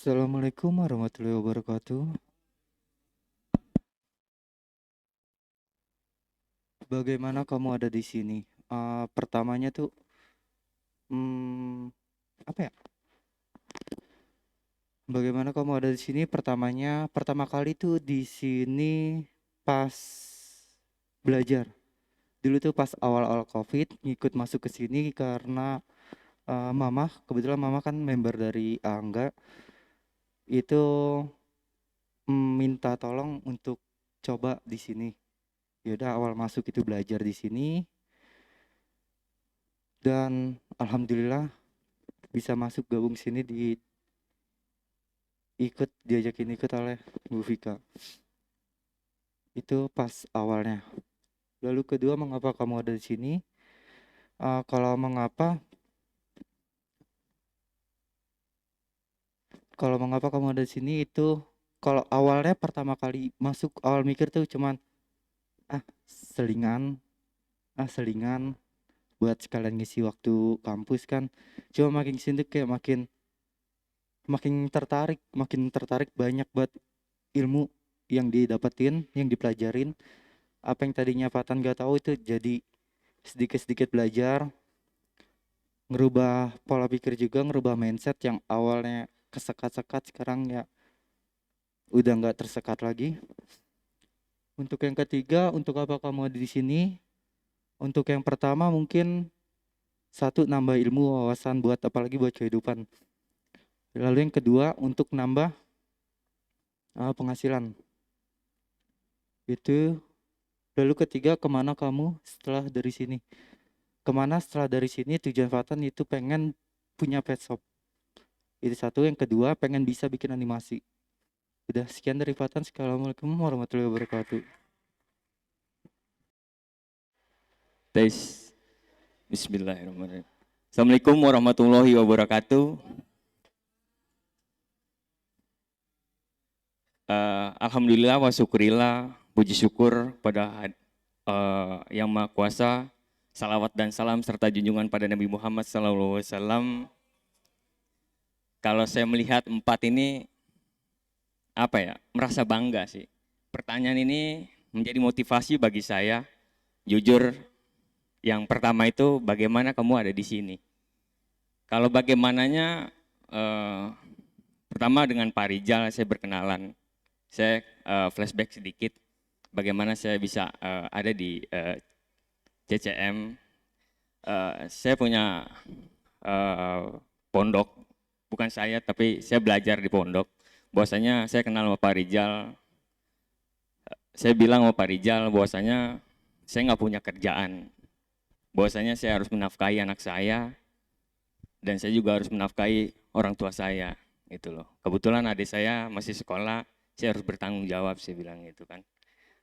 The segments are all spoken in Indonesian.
Assalamualaikum warahmatullahi wabarakatuh. Bagaimana kamu ada di sini? Pertamanya tuh, hmm, apa ya? Bagaimana kamu ada di sini? Pertama kali tuh di sini pas belajar. Dulu tuh pas awal-awal COVID ngikut masuk ke sini karena kebetulan mama kan member dari Angga itu minta tolong untuk coba di sini. Yaudah awal masuk itu belajar di sini dan alhamdulillah bisa masuk gabung sini diajakin ikut oleh Bu Vika. Itu pas awalnya. Lalu kedua, mengapa kamu ada di sini? Kalau mengapa kamu ada di sini itu kalau awalnya pertama kali masuk awal mikir tuh cuman ah selingan selingan buat sekalian ngisi waktu kampus kan. Cuma makin sini tuh kayak makin tertarik banyak buat ilmu yang didapetin, yang dipelajarin. Apa yang tadinya Fatan gak tahu itu jadi sedikit-sedikit belajar, ngerubah pola pikir juga, ngerubah mindset yang awalnya kesekat-sekat sekarang ya udah nggak tersekat lagi. Untuk yang ketiga, untuk apa kamu ada di sini? Untuk yang pertama mungkin satu, nambah ilmu wawasan buat apalagi buat kehidupan. Lalu yang kedua untuk nambah penghasilan. Itu. Lalu ketiga, kemana kamu setelah dari sini? Kemana setelah dari sini? Tujuan Fatan itu pengen punya pet shop. Itu satu. Yang kedua pengen bisa bikin animasi. Udah sekian dari Fatan. Assalamualaikum warahmatullahi wabarakatuh. Tes. Bismillahirrahmanirrahim. Assalamualaikum warahmatullahi wabarakatuh. Alhamdulillah wa syukurillah, puji syukur pada Yang Maha Kuasa. Salawat dan salam serta junjungan pada Nabi Muhammad SAW. Kalau saya melihat empat ini, merasa bangga sih. Pertanyaan ini menjadi motivasi bagi saya. Jujur, yang pertama itu bagaimana kamu ada di sini. Kalau bagaimananya, pertama dengan Pak Rijal saya berkenalan. Saya flashback sedikit bagaimana saya bisa ada di CCM. Saya punya pondok, bukan saya tapi saya belajar di pondok. Bahwasanya saya kenal sama Pak Rijal. Saya bilang sama Pak Rijal bahwasanya saya nggak punya kerjaan. Bahwasanya saya harus menafkahi anak saya dan saya juga harus menafkahi orang tua saya gitu loh. Kebetulan adik saya masih sekolah, saya harus bertanggung jawab, saya bilang gitu kan.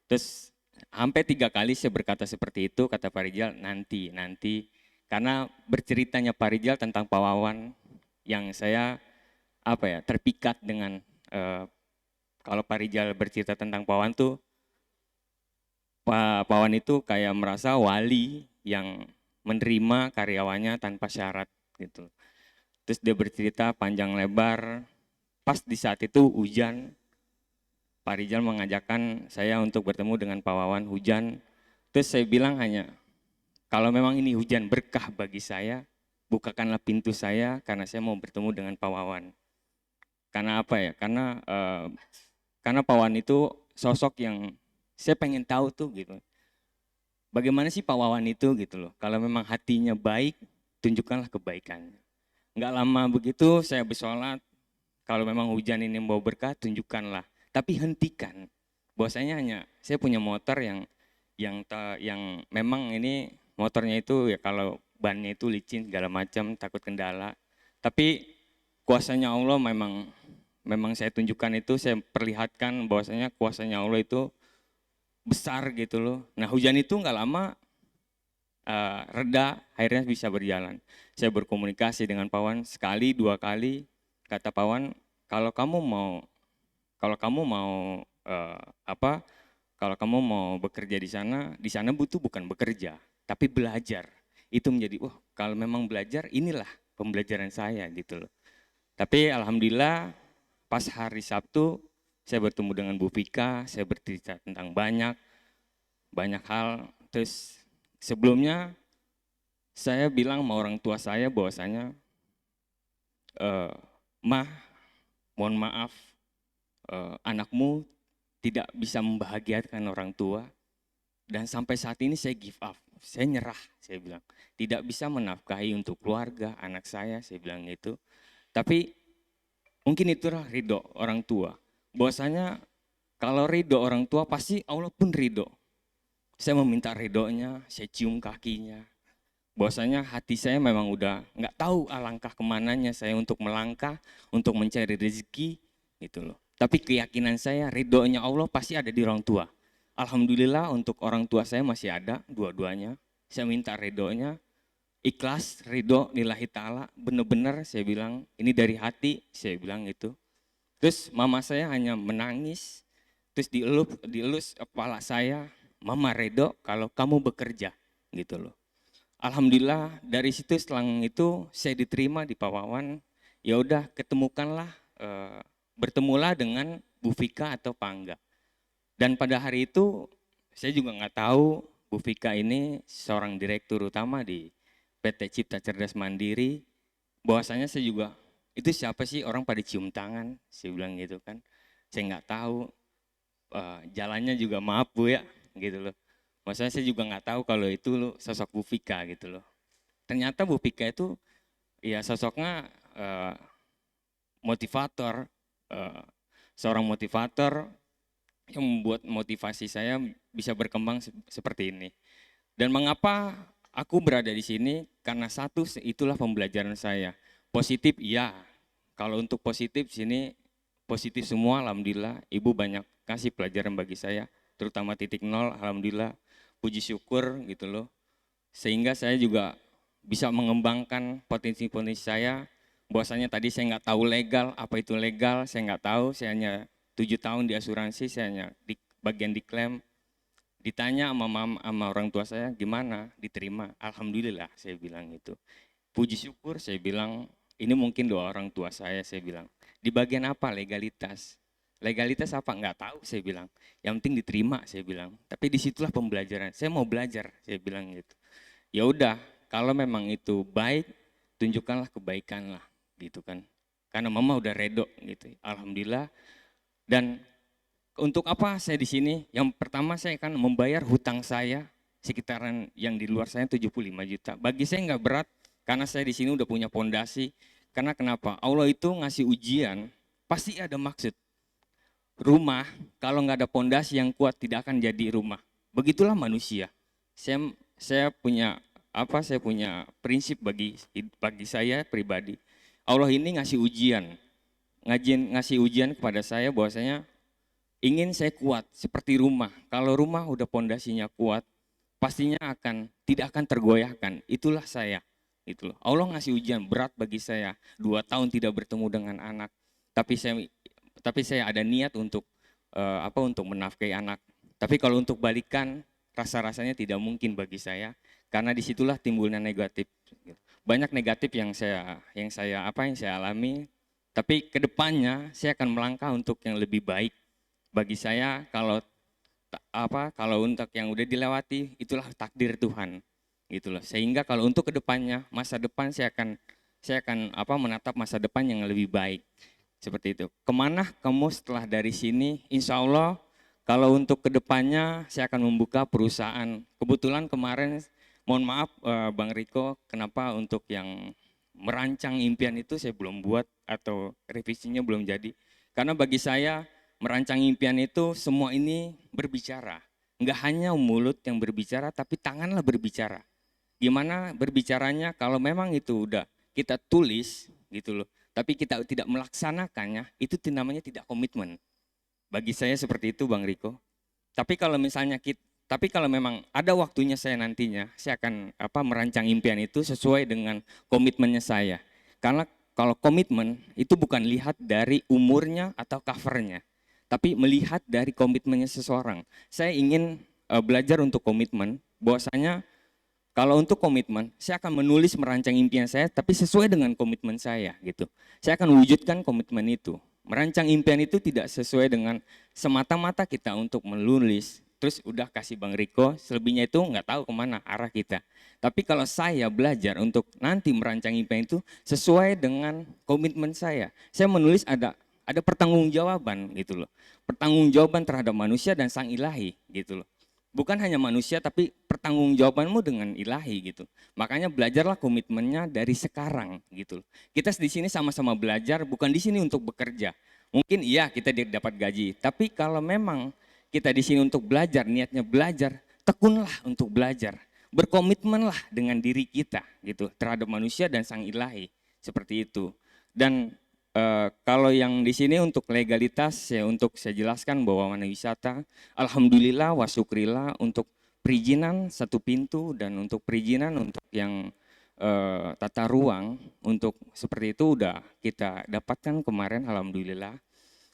Terus hampir 3 kali saya berkata seperti itu, kata Pak Rijal, nanti. Karena berceritanya Pak Rijal tentang Pak Wawan yang saya terpikat dengan kalau Pak Rijal bercerita tentang Pak Wawan tuh, Pak Wawan itu kayak merasa wali yang menerima karyawannya tanpa syarat gitu. Terus dia bercerita panjang lebar, pas di saat itu hujan, Pak Rijal mengajakkan saya untuk bertemu dengan Pak Wawan hujan. Terus saya bilang hanya, kalau memang ini hujan berkah bagi saya, bukakanlah pintu saya karena saya mau bertemu dengan Pak Wawan. Karena apa ya? Karena Pak Wawan itu sosok yang saya pengen tahu tuh gitu. Bagaimana sih Pak Wawan itu gitu loh. Kalau memang hatinya baik, tunjukkanlah kebaikannya. Enggak lama begitu saya bersolat, kalau memang hujan ini membawa berkah, tunjukkanlah. Tapi hentikan. Bahwasanya hanya saya punya motor yang memang ini motornya itu ya kalau bannya itu licin segala macam, takut kendala. Tapi kuasanya Allah memang saya tunjukkan itu, saya perlihatkan bahwasanya kuasanya Allah itu besar gitu loh. Nah hujan itu nggak lama reda, akhirnya bisa berjalan. Saya berkomunikasi dengan Pawan sekali, 2 kali, kata Pawan, kalau kamu mau kalau kamu mau eh, apa kalau kamu mau bekerja di sana butuh bukan bekerja tapi belajar. Itu menjadi kalau memang belajar inilah pembelajaran saya gitu loh. Tapi alhamdulillah Pas hari Sabtu saya bertemu dengan Bu Vika, saya bercerita tentang banyak hal. Terus sebelumnya saya bilang sama orang tua saya bahwasanya, "Mah, mohon maaf, anakmu tidak bisa membahagiakan orang tua, dan sampai saat ini saya give up, saya nyerah," saya bilang. "Tidak bisa menafkahi untuk keluarga, anak saya," saya bilang gitu. Tapi mungkin itulah ridho orang tua. Bahwasanya kalau ridho orang tua pasti Allah pun ridho. Saya meminta ridhonya, saya cium kakinya. Bahwasanya hati saya memang udah nggak tahu alangkah kemananya saya untuk melangkah, untuk mencari rezeki gitu loh. Tapi keyakinan saya ridhonya Allah pasti ada di orang tua. Alhamdulillah untuk orang tua saya masih ada dua-duanya. Saya minta ridhonya, ikhlas, ridho lillahi ta'ala, benar-benar saya bilang ini dari hati, saya bilang itu. Terus mama saya hanya menangis, terus dielus kepala saya, "Mama ridho kalau kamu bekerja," gitu loh. Alhamdulillah dari situ setelah itu saya diterima di Pawawan. Ya udah ketemukanlah, bertemulah dengan Bu Vika atau Pak Angga. Dan pada hari itu saya juga nggak tahu Bu Vika ini seorang direktur utama di PT Cipta Cerdas Mandiri. Bahwasanya saya juga, itu siapa sih, orang pada cium tangan, saya bilang gitu kan. Saya nggak tahu, jalannya juga maaf Bu ya, gitu loh. Maksudnya saya juga nggak tahu kalau itu sosok Bu Vika gitu loh. Ternyata Bu Vika itu ya sosoknya motivator, eh, seorang motivator yang membuat motivasi saya bisa berkembang seperti ini. Dan mengapa aku berada di sini? Karena satu, itulah pembelajaran saya. Positif, iya. Kalau untuk positif sini positif semua, alhamdulillah. Ibu banyak kasih pelajaran bagi saya, terutama titik nol, alhamdulillah. Puji syukur gitu loh. Sehingga saya juga bisa mengembangkan potensi-potensi saya. Bahwasanya tadi saya nggak tahu legal, apa itu legal, saya nggak tahu. Saya hanya 7 tahun di asuransi, saya hanya di bagian diklaim. Ditanya sama orang tua saya, gimana? Diterima. Alhamdulillah, saya bilang itu. Puji syukur, saya bilang, ini mungkin doa orang tua saya bilang. Di bagian apa? Legalitas. Legalitas apa? Nggak tahu, saya bilang. Yang penting diterima, saya bilang. Tapi disitulah pembelajaran. Saya mau belajar, saya bilang gitu. Ya udah, kalau memang itu baik, tunjukkanlah kebaikan lah, gitu kan. Karena mama udah redo gitu. Alhamdulillah. Dan untuk apa saya di sini? Yang pertama saya akan membayar hutang saya sekitaran yang di luar saya 75 juta. Bagi saya nggak berat karena saya di sini udah punya pondasi. Karena kenapa? Allah itu ngasih ujian pasti ada maksud. Rumah kalau nggak ada pondasi yang kuat tidak akan jadi rumah. Begitulah manusia. Saya punya apa? Saya punya prinsip bagi saya pribadi. Allah ini ngasih ujian, ngasih ujian kepada saya bahwasanya ingin saya kuat seperti rumah. Kalau rumah udah pondasinya kuat, pastinya tidak akan tergoyahkan. Itulah saya. Itu loh. Allah ngasih ujian berat bagi saya. 2 tahun tidak bertemu dengan anak. Tapi saya ada niat untuk untuk menafkahi anak. Tapi kalau untuk balikan, rasa-rasanya tidak mungkin bagi saya karena disitulah timbulnya negatif. Banyak negatif yang saya alami. Tapi kedepannya saya akan melangkah untuk yang lebih baik. Bagi saya kalau untuk yang udah dilewati itulah takdir Tuhan gitu loh. Sehingga kalau untuk kedepannya masa depan saya akan menatap masa depan yang lebih baik seperti itu. Kemana kamu setelah dari sini? Insya Allah kalau untuk kedepannya saya akan membuka perusahaan. Kebetulan kemarin mohon maaf Bang Riko, kenapa untuk yang merancang impian itu saya belum buat atau revisinya belum jadi. Karena bagi saya merancang impian itu semua ini berbicara. Enggak hanya mulut yang berbicara, tapi tanganlah berbicara. Gimana berbicaranya kalau memang itu udah kita tulis gitu loh, tapi kita tidak melaksanakannya, itu namanya tidak komitmen. Bagi saya seperti itu Bang Riko. Tapi kalau memang ada waktunya saya nantinya, saya akan merancang impian itu sesuai dengan komitmennya saya. Karena kalau komitmen itu bukan lihat dari umurnya atau covernya, tapi melihat dari komitmennya seseorang. Saya ingin belajar untuk komitmen, bahwasanya kalau untuk komitmen, saya akan merancang impian saya, tapi sesuai dengan komitmen saya gitu. Saya akan wujudkan komitmen itu. Merancang impian itu tidak sesuai dengan semata-mata kita untuk menulis, terus udah kasih Bang Riko, selebihnya itu nggak tahu kemana arah kita. Tapi kalau saya belajar untuk nanti merancang impian itu sesuai dengan komitmen saya. Saya menulis ada pertanggungjawaban gitu loh. Pertanggungjawaban terhadap manusia dan sang ilahi gitu loh. Bukan hanya manusia tapi pertanggungjawabanmu dengan ilahi gitu. Makanya belajarlah komitmennya dari sekarang gitu loh. Kita di sini sama-sama belajar, bukan di sini untuk bekerja. Mungkin iya kita dapat gaji, tapi kalau memang kita di sini untuk belajar, niatnya belajar, tekunlah untuk belajar. Berkomitmenlah dengan diri kita gitu terhadap manusia dan sang ilahi. Seperti itu. Dan kalau yang di sini untuk legalitas ya untuk saya jelaskan bahwa Wanawisata alhamdulillah wa syukrillah untuk perizinan satu pintu dan untuk perizinan untuk yang tata ruang untuk seperti itu udah kita dapatkan kemarin alhamdulillah.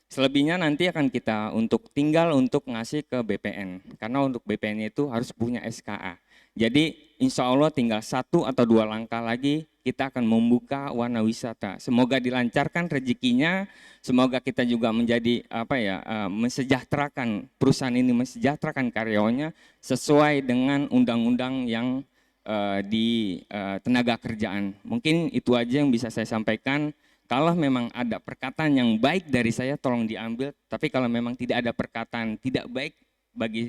Selebihnya nanti akan kita untuk tinggal untuk ngasih ke BPN karena untuk BPN itu harus punya SKA. Jadi insya Allah tinggal 1 atau 2 langkah lagi kita akan membuka warna wisata. Semoga dilancarkan rezekinya, semoga kita juga menjadi mensejahterakan perusahaan ini, mensejahterakan karyawannya sesuai dengan undang-undang yang di tenaga kerjaan. Mungkin itu aja yang bisa saya sampaikan. Kalau memang ada perkataan yang baik dari saya tolong diambil, tapi kalau memang tidak ada perkataan tidak baik bagi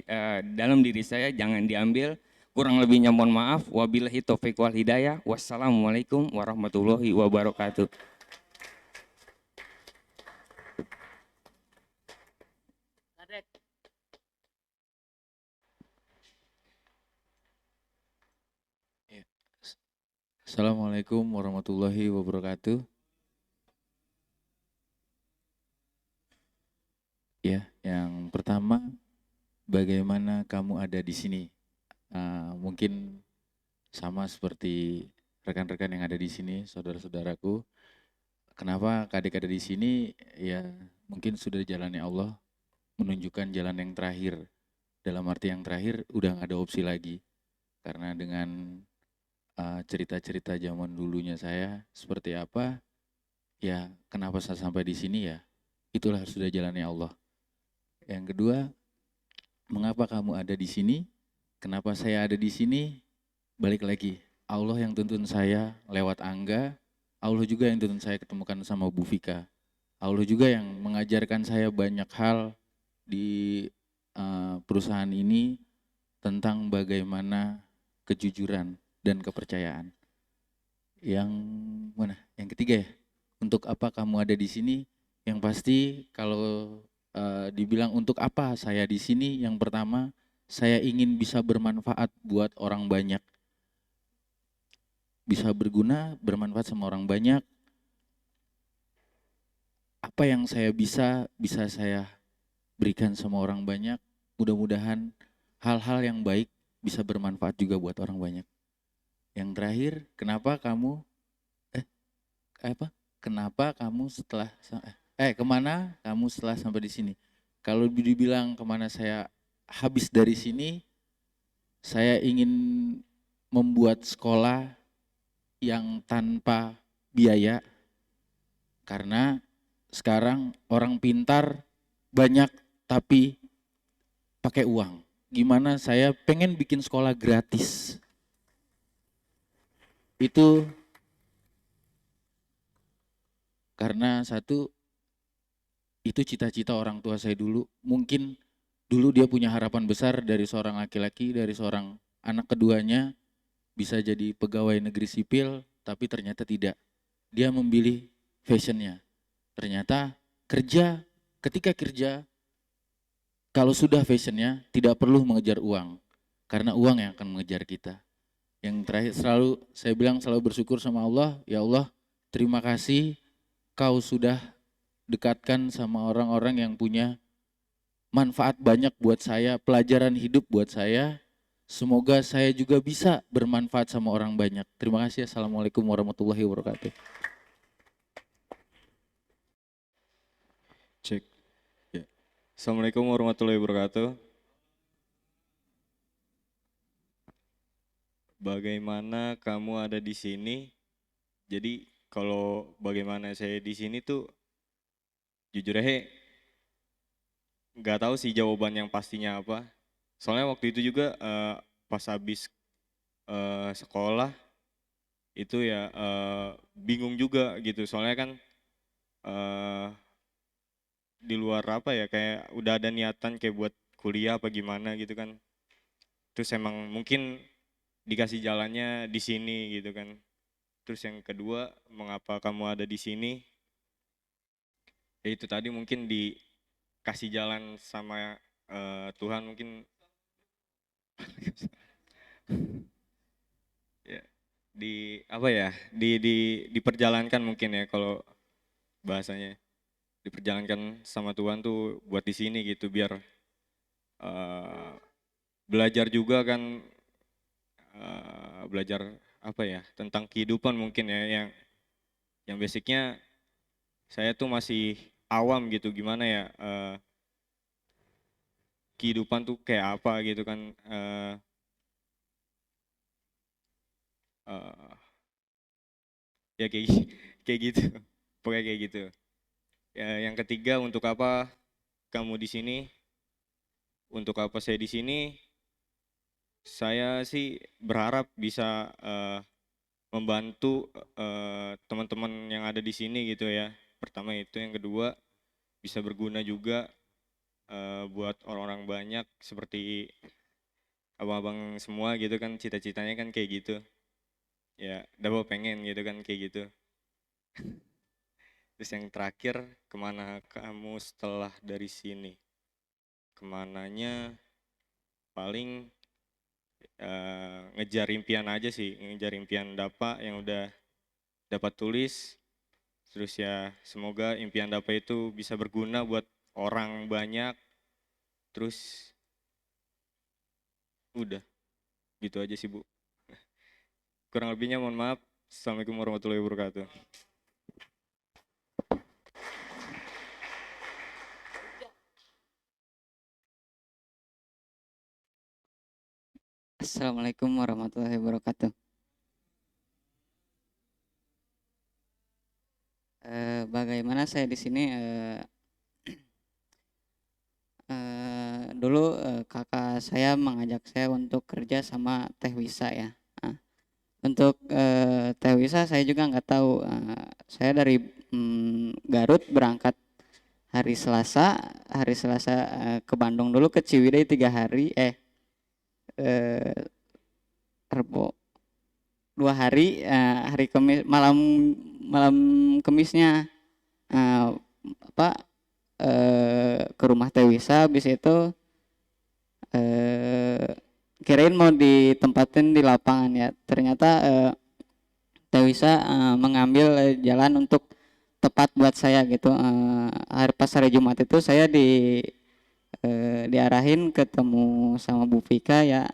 dalam diri saya jangan diambil. Kurang lebihnya mohon maaf. Wabillahi taufiq wal hidayah. Wassalamualaikum warahmatullahi wabarakatuh. Ya. Assalamualaikum warahmatullahi wabarakatuh. Ya, yang pertama, bagaimana kamu ada di sini? Mungkin sama seperti rekan-rekan yang ada di sini, saudara-saudaraku. Kenapa adik ada di sini? Ya, mungkin sudah jalannya Allah menunjukkan jalan yang terakhir. Dalam arti yang terakhir, udah nggak ada opsi lagi. Karena dengan cerita-cerita zaman dulunya saya seperti apa, ya kenapa saya sampai di sini ya? Itulah sudah jalannya Allah. Yang kedua, mengapa kamu ada di sini? Kenapa saya ada di sini? Balik lagi, Allah yang tuntun saya lewat Angga, Allah juga yang tuntun saya ketemukan sama Bu Vika. Allah juga yang mengajarkan saya banyak hal di perusahaan ini tentang bagaimana kejujuran dan kepercayaan. Yang mana? Yang ketiga ya, untuk apa kamu ada di sini? Yang pasti kalau dibilang untuk apa saya di sini, yang pertama saya ingin bisa bermanfaat buat orang banyak, bisa berguna, bermanfaat sama orang banyak. Apa yang saya bisa saya berikan sama orang banyak. Mudah-mudahan hal-hal yang baik bisa bermanfaat juga buat orang banyak. Yang terakhir, kenapa kamu Kenapa kamu kemana kamu setelah sampai di sini? Kalau dibilang kemana saya habis dari sini, saya ingin membuat sekolah yang tanpa biaya, karena sekarang orang pintar banyak tapi pakai uang. Gimana saya pengen bikin sekolah gratis. Itu karena satu, itu cita-cita orang tua saya dulu. Mungkin dulu dia punya harapan besar dari seorang laki-laki, dari seorang anak keduanya bisa jadi pegawai negeri sipil, tapi ternyata tidak. Dia memilih fashionnya. Ternyata ketika kerja, kalau sudah fashionnya tidak perlu mengejar uang, karena uang yang akan mengejar kita. Yang terakhir selalu bersyukur sama Allah, ya Allah terima kasih kau sudah dekatkan sama orang-orang yang punya manfaat banyak buat saya, pelajaran hidup buat saya. Semoga saya juga bisa bermanfaat sama orang banyak. Terima kasih. Assalamualaikum warahmatullahi wabarakatuh. Cek. Ya. Assalamualaikum warahmatullahi wabarakatuh. Bagaimana kamu ada di sini? Jadi kalau bagaimana saya di sini tuh jujur aja nggak tahu sih jawaban yang pastinya apa. Soalnya waktu itu juga pas habis sekolah itu ya bingung juga gitu. Soalnya kan eh, di luar apa ya, kayak udah ada niatan kayak buat kuliah apa gimana gitu kan. Terus emang mungkin dikasih jalannya di sini gitu kan. Terus yang kedua, mengapa kamu ada di sini? Ya itu tadi mungkin dikasih jalan sama Tuhan mungkin. Ya, di apa ya? Diperjalankan mungkin ya kalau bahasanya. Diperjalankan sama Tuhan tuh buat di sini gitu biar eh, belajar juga kan, belajar apa ya, tentang kehidupan mungkin ya, yang basicnya saya tuh masih awam gitu, gimana ya, kehidupan tuh kayak apa gitu kan, eh, ya kayak kayak gitu, pokoknya kayak gitu. Ya, yang ketiga, untuk apa kamu di sini? Untuk apa saya di sini? Saya sih berharap bisa membantu teman-teman yang ada di sini gitu ya. Pertama itu, yang kedua bisa berguna juga buat orang-orang banyak seperti abang-abang semua gitu kan, cita-citanya kan kayak gitu. Ya, double pengen gitu kan kayak gitu. Terus yang terakhir, kemana kamu setelah dari sini? Kemananya paling ngejar impian aja sih, ngejar impian Dapa yang udah dapat tulis. Terus ya semoga impian Dapa itu bisa berguna buat orang banyak. Terus udah gitu aja sih Bu. Kurang lebihnya mohon maaf. Assalamualaikum warahmatullahi wabarakatuh. Assalamualaikum warahmatullahi wabarakatuh. Bagaimana saya di sini? Dulu kakak saya mengajak saya untuk kerja sama Teh Wisa ya. Nah, untuk Teh Wisa saya juga nggak tahu. Saya dari Garut berangkat hari Selasa ke Bandung dulu, ke Ciwidey 3 hari. Rebo 2 hari, hari Kamis malam malam Kemisnya eh, apa ke rumah Teh Wisa. Habis itu kirain mau ditempatin di lapangan ya, ternyata Teh Wisa mengambil jalan untuk tepat buat saya gitu. Pas hari Jumat itu saya diarahin ketemu sama Bu Vika ya.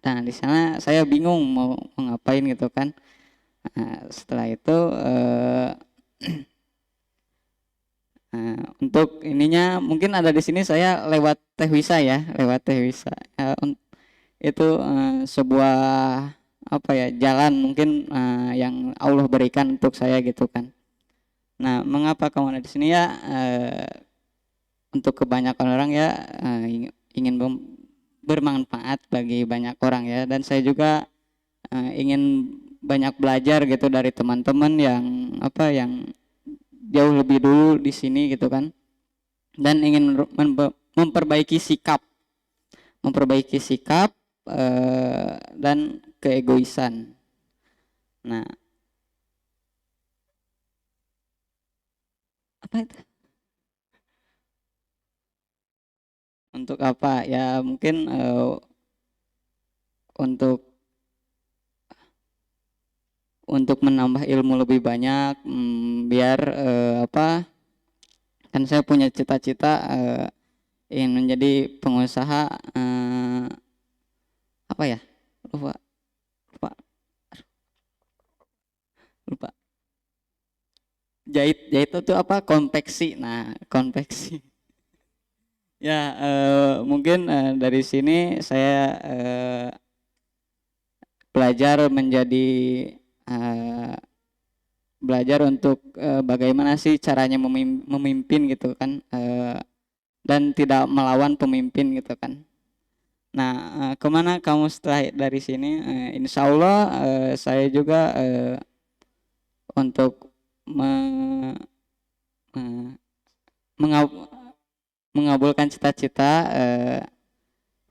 Nah di sana saya bingung mau ngapain gitu kan. Setelah itu untuk ininya mungkin ada di sini saya lewat Teh Wisa ya, lewat Teh Wisa. Itu sebuah apa ya, jalan mungkin yang Allah berikan untuk saya gitu kan. Nah, mengapa kamu ada di sini ya? Untuk kebanyakan orang ya ingin bermanfaat bagi banyak orang ya, dan saya juga ingin banyak belajar gitu dari teman-teman yang apa, yang jauh lebih dulu di sini gitu kan, dan ingin memperbaiki sikap dan keegoisan. Nah, apa itu? Untuk apa ya, mungkin untuk menambah ilmu lebih banyak, biar apa, kan saya punya cita-cita ingin menjadi pengusaha apa ya, lupa lupa lupa jahit itu apa, konveksi. Nah, konveksi ya. Mungkin dari sini saya belajar menjadi belajar untuk bagaimana sih caranya memimpin gitu kan, dan tidak melawan pemimpin gitu kan. Nah, kemana kamu setelah dari sini? Insya Allah saya juga untuk me- eh, mengab- mengabulkan cita-cita,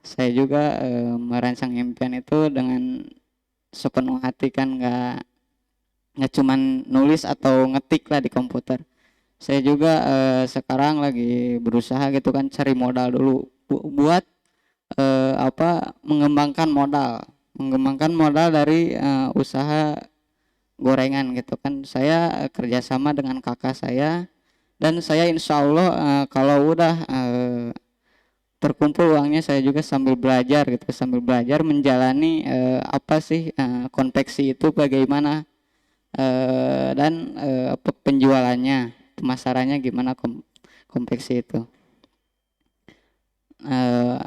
saya juga merancang impian itu dengan sepenuh hati kan, nggak cuman nulis atau ngetik lah di komputer. Saya juga sekarang lagi berusaha gitu kan, cari modal dulu buat mengembangkan modal dari usaha gorengan gitu kan. Saya kerjasama dengan kakak saya, dan saya insya Allah kalau udah terkumpul uangnya, saya juga sambil belajar gitu, sambil belajar menjalani apa sih konveksi itu bagaimana, dan penjualannya, pemasarannya gimana, konveksi itu. Eh,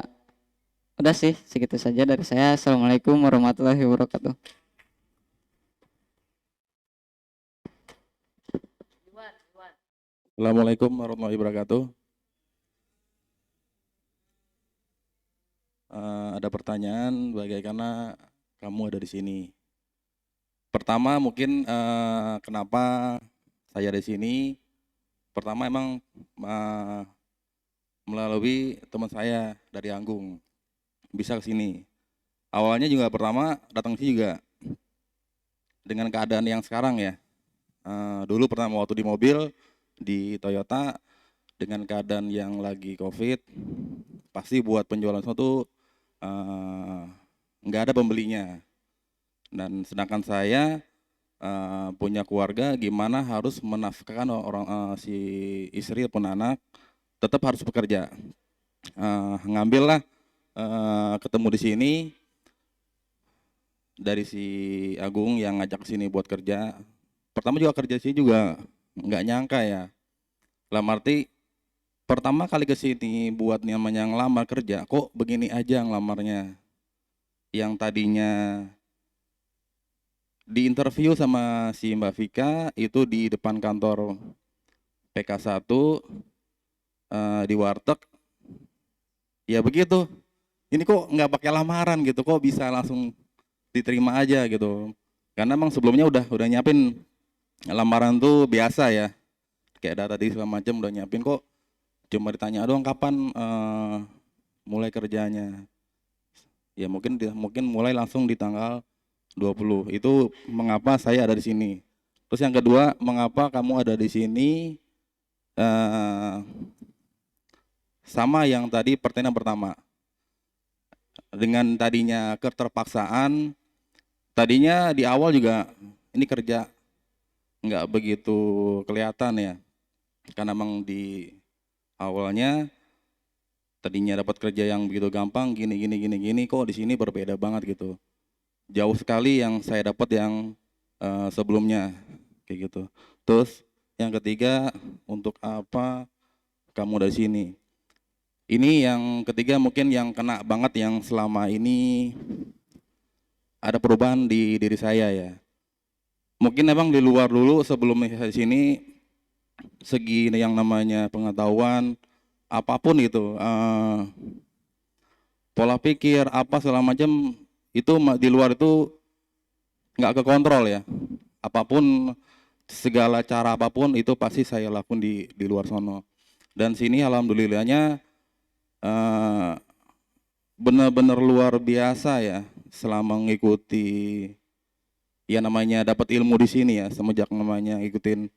udah sih segitu saja dari saya. Assalamualaikum warahmatullahi wabarakatuh. Assalamualaikum warahmatullahi wabarakatuh. Ada pertanyaan bagaimana kamu ada di sini. Pertama mungkin kenapa saya di sini. Pertama emang melalui teman saya dari Anggung bisa ke sini. Awalnya juga pertama datang sini juga dengan keadaan yang sekarang ya. Dulu pertama waktu di mobil di Toyota dengan keadaan yang lagi COVID, pasti buat penjualan sesuatu nggak ada pembelinya. Dan sedangkan saya punya keluarga, gimana harus menafkahkan si istri ataupun anak, tetap harus bekerja. Ngambillah ketemu di sini dari si Agung yang ngajak sini buat kerja. Pertama juga kerja sini juga nggak nyangka ya. Dalam arti pertama kali ke sini buat namanya ngelamar kerja, kok begini aja ngelamarnya. Yang tadinya di interview sama si Mbak Vika itu di depan kantor PK1 di warteg. Ya begitu. Ini kok nggak pakai lamaran gitu, kok bisa langsung diterima aja gitu. Karena emang sebelumnya udah nyiapin lamaran tuh biasa ya. Kayak data di segala macam udah nyiapin, kok cuma ditanya doang kapan mulai kerjanya. Ya mungkin mulai langsung di tanggal 20. Itu mengapa saya ada di sini. Terus yang kedua, mengapa kamu ada di sini? Sama yang tadi pertanyaan pertama. Dengan tadinya keterpaksaan, tadinya di awal juga ini kerja nggak begitu kelihatan ya. Karena memang di awalnya tadinya dapat kerja yang begitu gampang, gini, kok di sini berbeda banget gitu. Jauh sekali yang saya dapat yang sebelumnya kayak gitu. Terus yang ketiga, untuk apa kamu dari sini? Ini yang ketiga mungkin yang kena banget, yang selama ini ada perubahan di diri saya ya. Mungkin emang di luar dulu sebelum di sini, segi yang namanya pengetahuan apapun gitu, pola pikir apa segala macam itu di luar itu nggak kekontrol ya. Apapun, segala cara apapun itu pasti saya lakukan di luar sono. Dan sini alhamdulillahnya benar-benar luar biasa ya, selama mengikuti ya namanya dapat ilmu di sini ya, semenjak namanya ikutin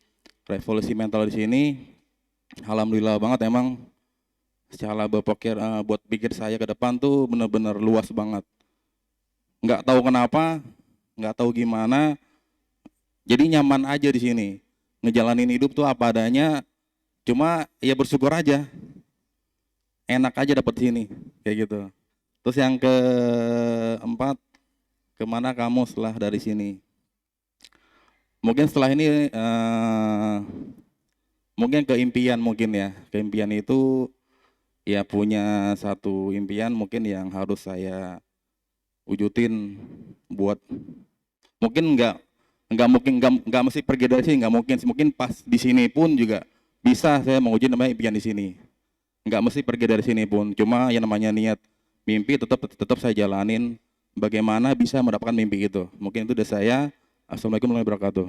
revolusi mental di sini. Alhamdulillah banget emang secara berpikir buat pikir saya ke depan tuh benar-benar luas banget. Nggak tahu kenapa, nggak tahu gimana, jadi nyaman aja di sini. Ngejalanin hidup tuh apa adanya, cuma ya bersyukur aja. Enak aja dapet sini, kayak gitu. Terus yang keempat, kemana kamu setelah dari sini? Mungkin setelah ini mungkin ke impian mungkin ya. Keimpian itu ya punya satu impian mungkin yang harus saya wujudin buat mungkin nggak mesti pergi dari sini, nggak mungkin. Mungkin pas di sini pun juga bisa saya menguji namanya impian di sini. Nggak mesti pergi dari sini pun. Cuma yang namanya niat mimpi tetap saya jalanin. Bagaimana bisa mendapatkan mimpi itu? Mungkin itu dari saya. Assalamualaikum warahmatullahi wabarakatuh.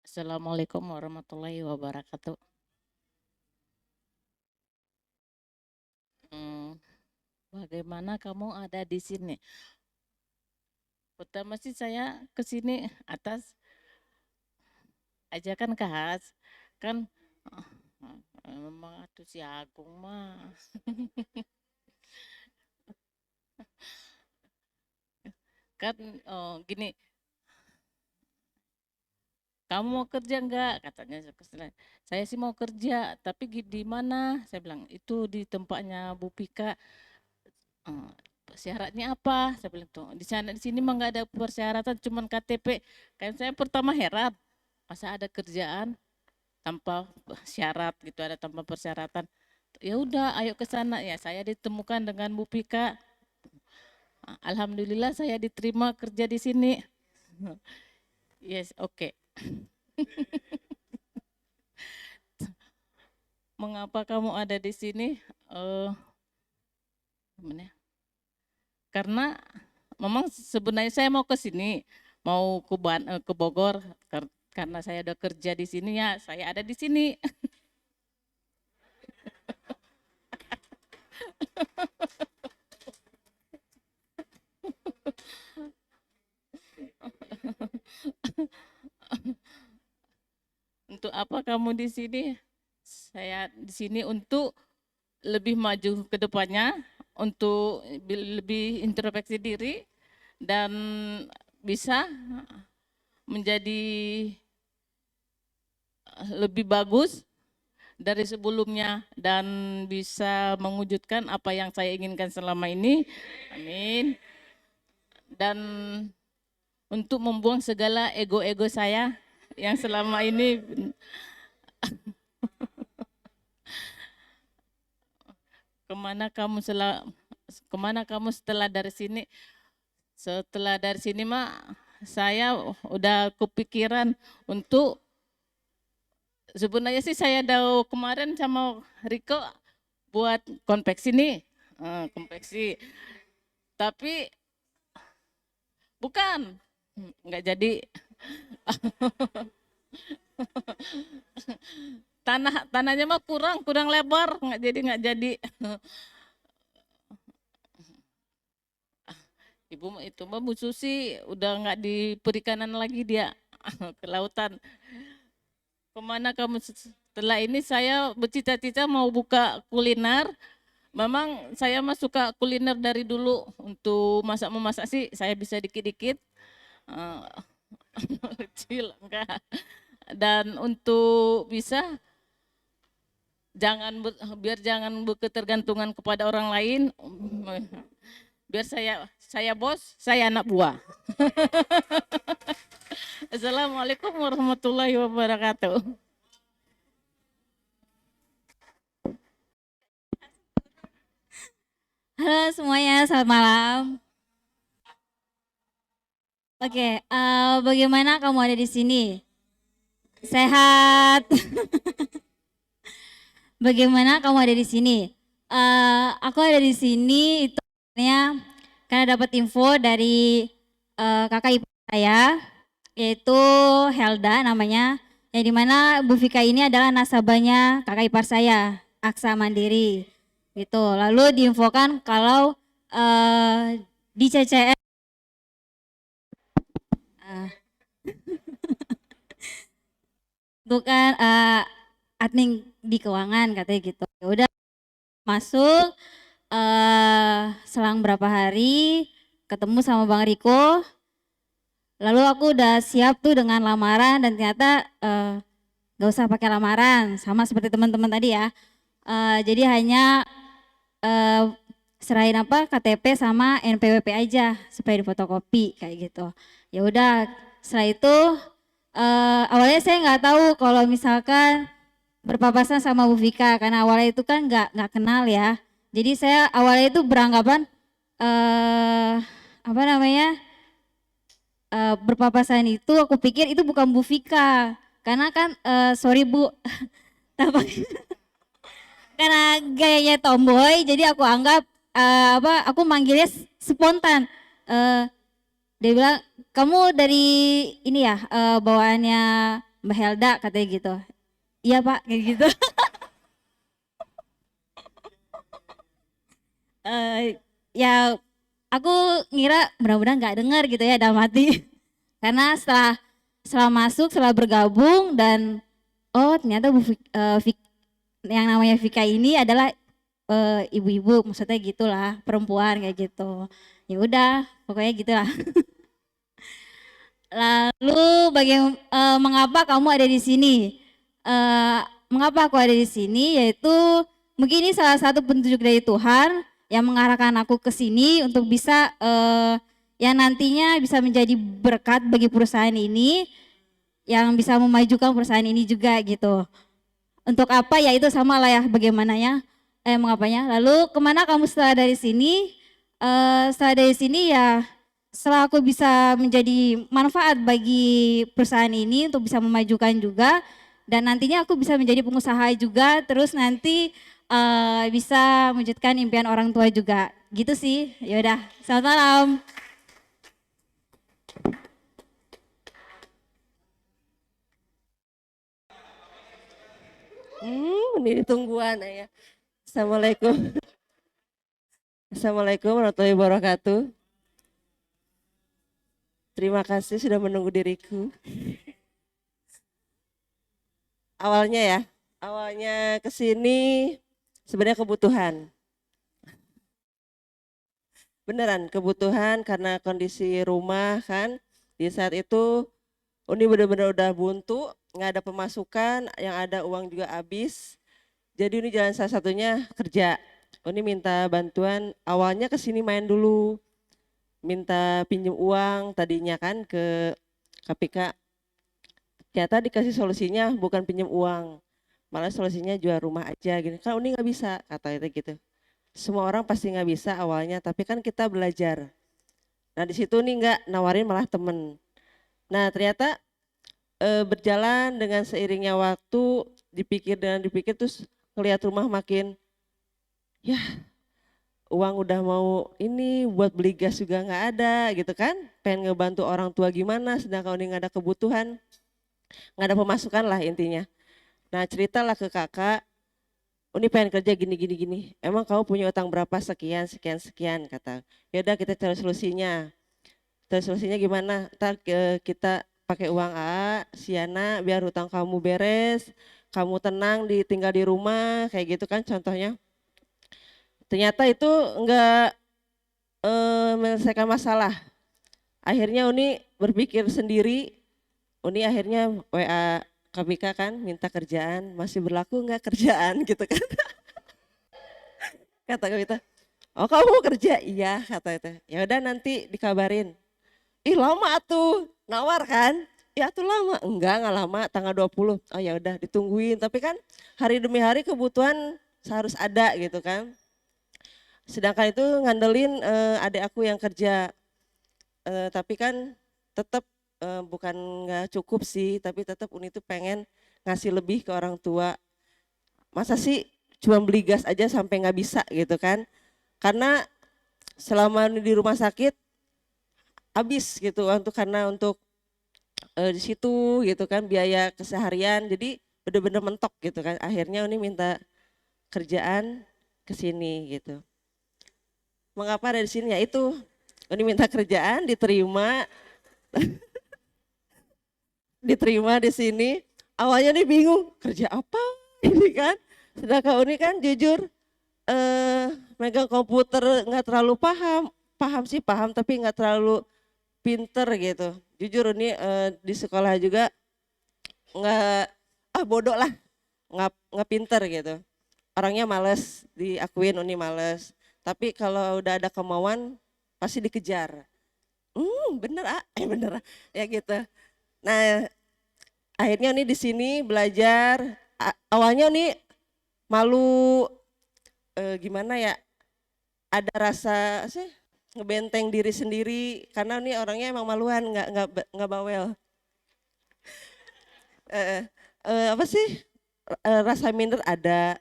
Assalamualaikum warahmatullahi wabarakatuh. Hmm, Bagaimana kamu ada di sini? Pertama sih saya ke sini atas ajakan khas kan, memang atuh si Agung mah. Kan gini, kamu mau kerja enggak? Katanya saya sih mau kerja, tapi di mana? Saya bilang itu di tempatnya Bu Pika. Eh, Syaratnya apa? Saya bilang tuh di sana di sini mah nggak ada persyaratan, cuman KTP. Kan saya pertama heran, masa ada kerjaan tanpa syarat gitu, ada tanpa persyaratan. Ya udah, ayo ke sana. Ya saya ditemukan dengan Bu Pika. Alhamdulillah saya diterima kerja di sini. Yes, oke. Mengapa kamu ada di sini? Gimana ya? Karena memang sebenarnya saya mau ke sini, mau ke Bogor, karena saya udah kerja di sini ya, saya ada di sini. Untuk apa kamu di sini? Saya di sini untuk lebih maju ke depannya, untuk lebih introspeksi diri dan bisa menjadi lebih bagus dari sebelumnya dan bisa mewujudkan apa yang saya inginkan selama ini. Amin. Dan untuk membuang segala ego-ego saya yang selama ini kemana kamu setelah dari sini? Setelah dari sini mah saya udah kepikiran untuk, sebenarnya sih saya udah kemarin sama Riko buat konveksi nih, konveksi. Tapi bukan, nggak jadi. Tanahnya mah kurang lebar, nggak jadi. Ibu itu mah Bu Susi udah nggak di perikanan lagi, dia ke lautan. Kemana kamu setelah ini? Saya bercita-cita mau buka kuliner. Memang saya mah suka kuliner dari dulu. Untuk memasak sih saya bisa dikit-dikit. Kecil enggak. Dan untuk bisa biar jangan berketergantungan kepada orang lain. Biar saya bos, saya anak buah. Assalamualaikum warahmatullahi wabarakatuh. Halo semuanya, selamat malam. Oke, bagaimana kamu ada di sini? Sehat? Bagaimana kamu ada di sini? Aku ada di sini itu karena dapat info dari kakak ipar saya, yaitu Helda namanya, yang dimana Bu Vika ini adalah nasabahnya kakak ipar saya, Aksa Mandiri. Gitu. Lalu diinfokan kalau di CCS bukan admin di keuangan katanya gitu. Ya udah masuk, selang berapa hari ketemu sama Bang Riko. Lalu aku udah siap tuh dengan lamaran dan ternyata gak usah pakai lamaran, sama seperti teman-teman tadi ya. Jadi hanya serahin KTP sama NPWP aja supaya difotokopi kayak gitu. Ya udah, setelah itu awalnya saya nggak tahu kalau misalkan berpapasan sama Bu Vika karena awalnya itu kan nggak kenal ya. Jadi saya awalnya itu beranggapan apa namanya berpapasan itu aku pikir itu bukan Bu Vika karena kan sorry Bu tampak karena gayanya tomboy jadi aku anggap aku manggilnya spontan. Dia bilang kamu dari ini ya bawaannya Mbak Helda katanya gitu. Iya Pak kayak gitu. Ya aku ngira mudah-mudahan nggak dengar gitu ya dalam hati. Karena setelah masuk, setelah bergabung dan oh ternyata yang namanya Vika ini adalah ibu-ibu, maksudnya gitulah, perempuan kayak gitu. Ya udah, pokoknya gitulah. Lalu mengapa kamu ada di sini? Mengapa aku ada di sini? Yaitu mungkin ini salah satu petunjuk dari Tuhan yang mengarahkan aku ke sini untuk bisa yang nantinya bisa menjadi berkat bagi perusahaan ini, yang bisa memajukan perusahaan ini juga gitu. Untuk apa ya itu sama lah ya bagaimananya, mengapanya. Lalu kemana kamu setelah dari sini? Setelah dari sini ya setelah aku bisa menjadi manfaat bagi perusahaan ini untuk bisa memajukan juga dan nantinya aku bisa menjadi pengusaha juga terus nanti bisa mewujudkan impian orang tua juga gitu sih. Yaudah, selamat malam. Ini tungguan ya. Assalamualaikum. Assalamualaikum warahmatullahi wabarakatuh. Terima kasih sudah menunggu diriku. Awalnya ke sini sebenarnya kebutuhan. Beneran kebutuhan karena kondisi rumah kan. Di saat itu Uni benar-benar udah buntu, nggak ada pemasukan, yang ada uang juga habis. Jadi Uni jalan salah satunya kerja. Uni minta bantuan, awalnya ke sini main dulu. Minta pinjam uang tadinya kan ke KPK. Ternyata dikasih solusinya bukan pinjam uang, malah solusinya jual rumah aja gini. Kan Uni nggak bisa kata itu gitu. Semua orang pasti nggak bisa awalnya, tapi kan kita belajar. Nah di situ Uni nggak nawarin malah temen. Nah ternyata berjalan dengan seiringnya waktu, dipikir terus ngelihat rumah makin, ya uang udah mau ini buat beli gas juga nggak ada gitu kan, pengen ngebantu orang tua gimana, sedangkan Uni nggak ada kebutuhan, nggak ada pemasukan lah intinya. Nah ceritalah ke kakak, Uni pengen kerja gini, emang kamu punya utang berapa, sekian, kata. Ya udah kita cari solusinya. Terus solusinya gimana? Ntar kita pakai uang A, Siana, biar hutang kamu beres, kamu tenang tinggal di rumah, kayak gitu kan contohnya. Ternyata itu enggak menyelesaikan masalah. Akhirnya Uni berpikir sendiri, Uni akhirnya WA KPK kan, minta kerjaan, masih berlaku enggak kerjaan gitu kan. Kata kita, oh kamu mau kerja? Iya kata itu. Ya udah nanti dikabarin. Ih lama tuh, nawar kan? Ya tuh lama, enggak lama, tanggal 20. Oh ya udah ditungguin, tapi kan hari demi hari kebutuhan harus ada gitu kan. Sedangkan itu ngandelin adik aku yang kerja, tapi kan tetap bukan nggak cukup sih, tapi tetap Uni tuh pengen ngasih lebih ke orang tua. Masa sih cuma beli gas aja sampai nggak bisa gitu kan? Karena selama Uni di rumah sakit habis gitu karena untuk di situ gitu kan biaya keseharian, jadi bener-bener mentok gitu kan. Akhirnya Uni minta kerjaan ke sini gitu. Mengapa ada di sini? Ya itu Uni minta kerjaan, diterima. Diterima di sini. Awalnya nih bingung, kerja apa ini kan? Sedangkan Uni kan jujur megang komputer nggak terlalu paham sih paham tapi nggak terlalu pinter gitu. Jujur Uni di sekolah juga nggak bodoh lah, nggak pinter gitu. Orangnya males, diakuin Uni males. Tapi kalau udah ada kemauan pasti dikejar. Bener bener ya gitu. Nah akhirnya Uni di sini belajar. awalnya nih malu, gimana ya, ada rasa sih ngebenteng diri sendiri karena nih orangnya emang maluan, nggak bawel. Apa sih, rasa minder ada,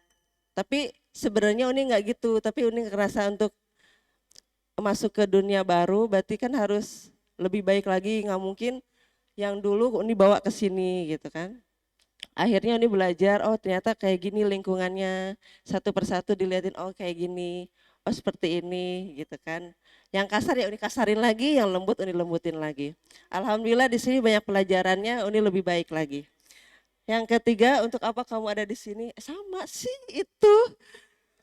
tapi sebenarnya Uni nggak gitu, tapi Uni ngerasa untuk masuk ke dunia baru berarti kan harus lebih baik lagi, nggak mungkin yang dulu Uni bawa ke sini gitu kan. Akhirnya Uni belajar, oh ternyata kayak gini lingkungannya, satu persatu dilihatin, oh kayak gini, oh seperti ini gitu kan. Yang kasar ya Uni kasarin lagi, yang lembut Uni lembutin lagi. Alhamdulillah di sini banyak pelajarannya, Uni lebih baik lagi. Yang ketiga, untuk apa kamu ada di sini? Sama sih itu.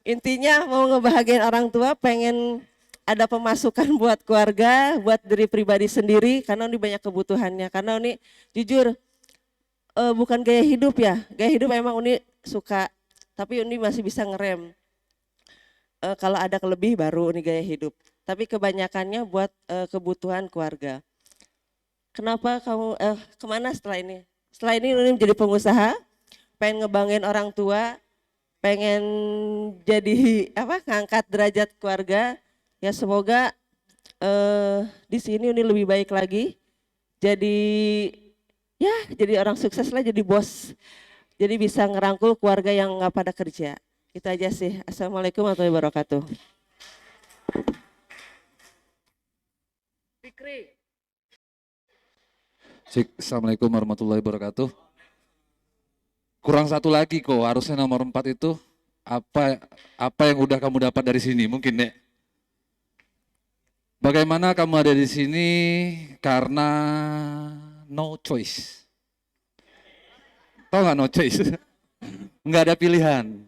Intinya mau ngebahagiain orang tua, pengen ada pemasukan buat keluarga, buat diri pribadi sendiri, karena Uni banyak kebutuhannya. Karena Uni jujur, bukan gaya hidup ya, gaya hidup emang Uni suka, tapi Uni masih bisa ngerem. Kalau ada kelebih baru Uni gaya hidup, tapi kebanyakannya buat kebutuhan keluarga. Kenapa kamu, kemana setelah ini? Setelah ini Uni menjadi pengusaha, pengen ngebanggain orang tua, pengen jadi ngangkat derajat keluarga. Ya semoga di sini Uni lebih baik lagi, jadi orang sukses lah, jadi bos, jadi bisa ngerangkul keluarga yang nggak pada kerja. Itu aja sih. Assalamualaikum warahmatullahi wabarakatuh. Assalamualaikum warahmatullahi wabarakatuh. Kurang satu lagi kok, harusnya nomor 4 itu apa yang udah kamu dapat dari sini, mungkin Dek. Bagaimana kamu ada di sini karena no choice. Tahu nggak no choice? Nggak ada pilihan.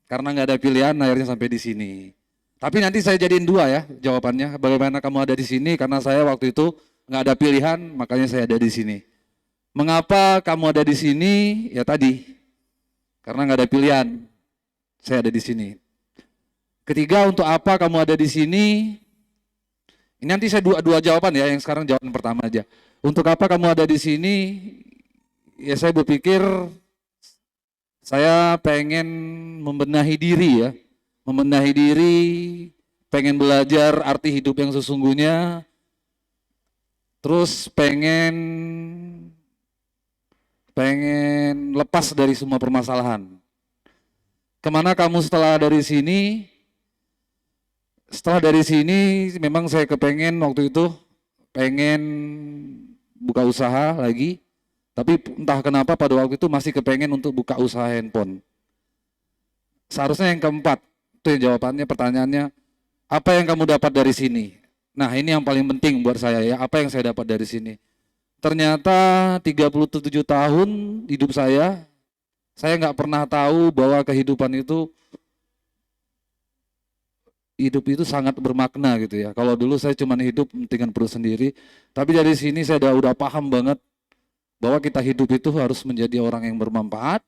Karena nggak ada pilihan akhirnya sampai di sini. Tapi nanti saya jadiin 2 ya jawabannya. Bagaimana kamu ada di sini karena saya waktu itu nggak ada pilihan, makanya saya ada di sini. Mengapa kamu ada di sini? Ya tadi, karena nggak ada pilihan, saya ada di sini. Ketiga, untuk apa kamu ada di sini? Ini nanti saya dua jawaban ya, yang sekarang jawaban pertama aja. Untuk apa kamu ada di sini? Ya saya berpikir saya pengen membenahi diri ya, membenahi diri, pengen belajar arti hidup yang sesungguhnya, terus pengen lepas dari semua permasalahan. Kemana kamu setelah dari sini? Setelah dari sini memang saya kepengen waktu itu pengen buka usaha lagi, tapi entah kenapa pada waktu itu masih kepengen untuk buka usaha handphone. Seharusnya yang keempat, itu yang jawabannya, pertanyaannya, apa yang kamu dapat dari sini? Nah ini yang paling penting buat saya ya, apa yang saya dapat dari sini? Ternyata 37 tahun hidup saya nggak pernah tahu bahwa hidup itu sangat bermakna gitu ya. Kalau dulu saya cuma hidup dengan perut sendiri, tapi dari sini saya udah paham banget bahwa kita hidup itu harus menjadi orang yang bermanfaat.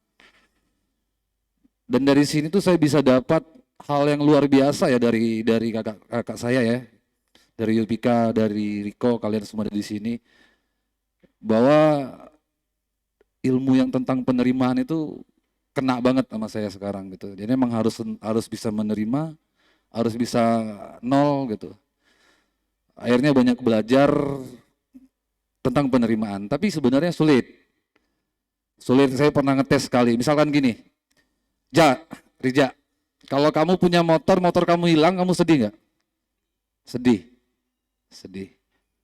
Dan dari sini tuh saya bisa dapat hal yang luar biasa ya dari kakak saya ya, dari Yulpika, dari Riko, kalian semua ada di sini, bahwa ilmu yang tentang penerimaan itu kena banget sama saya sekarang gitu. Jadi memang harus bisa menerima, harus bisa nol gitu. Akhirnya banyak belajar tentang penerimaan, tapi sebenarnya sulit. Saya pernah ngetes sekali, misalkan gini, Rija, kalau kamu punya motor kamu hilang, kamu sedih nggak? Sedih.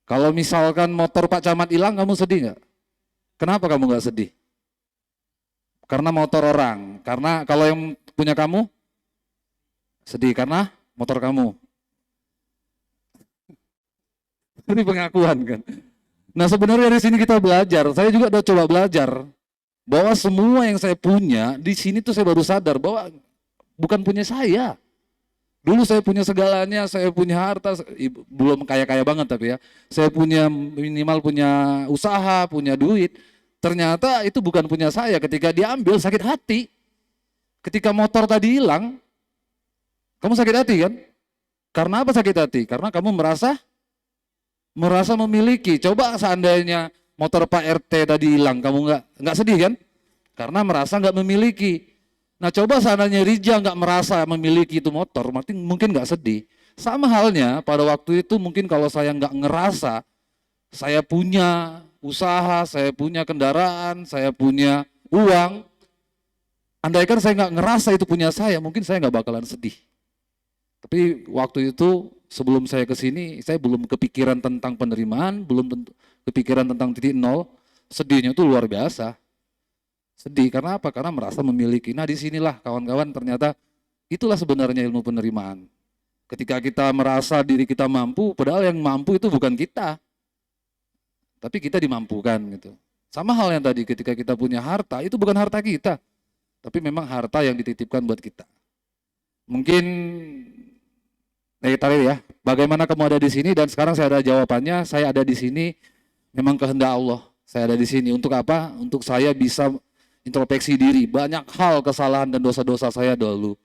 Kalau misalkan motor Pak Camat hilang, kamu sedih nggak? Kenapa kamu nggak sedih? Karena motor orang. Karena kalau yang punya kamu, sedih karena motor kamu. Ini pengakuan kan. Nah sebenarnya dari sini kita belajar. Saya juga udah coba belajar bahwa semua yang saya punya di sini tuh saya baru sadar bahwa bukan punya saya. Dulu saya punya segalanya, saya punya harta, belum kaya-kaya banget tapi ya. Saya punya minimal punya usaha, punya duit. Ternyata itu bukan punya saya. Ketika diambil sakit hati. Ketika motor tadi hilang, kamu sakit hati kan? Karena apa sakit hati? Karena kamu merasa memiliki. Coba seandainya motor Pak RT tadi hilang, kamu nggak sedih kan? Karena merasa nggak memiliki. Nah coba seandainya Rija nggak merasa memiliki itu motor, mungkin nggak sedih. Sama halnya pada waktu itu mungkin kalau saya nggak ngerasa saya punya usaha, saya punya kendaraan, saya punya uang, andaikan saya nggak ngerasa itu punya saya, mungkin saya nggak bakalan sedih. Tapi waktu itu sebelum saya ke sini, saya belum kepikiran tentang penerimaan, belum kepikiran tentang titik nol, sedihnya itu luar biasa. Sedih karena apa? Karena merasa memiliki. Nah disinilah kawan-kawan ternyata itulah sebenarnya ilmu penerimaan. Ketika kita merasa diri kita mampu, padahal yang mampu itu bukan kita. Tapi kita dimampukan gitu. Sama hal yang tadi ketika kita punya harta, itu bukan harta kita. Tapi memang harta yang dititipkan buat kita. Mungkin tadi ya, bagaimana kamu ada di sini dan sekarang saya ada jawabannya, saya ada di sini memang kehendak Allah. Saya ada di sini untuk apa? Untuk saya bisa introspeksi diri, banyak hal kesalahan dan dosa-dosa saya dahulu.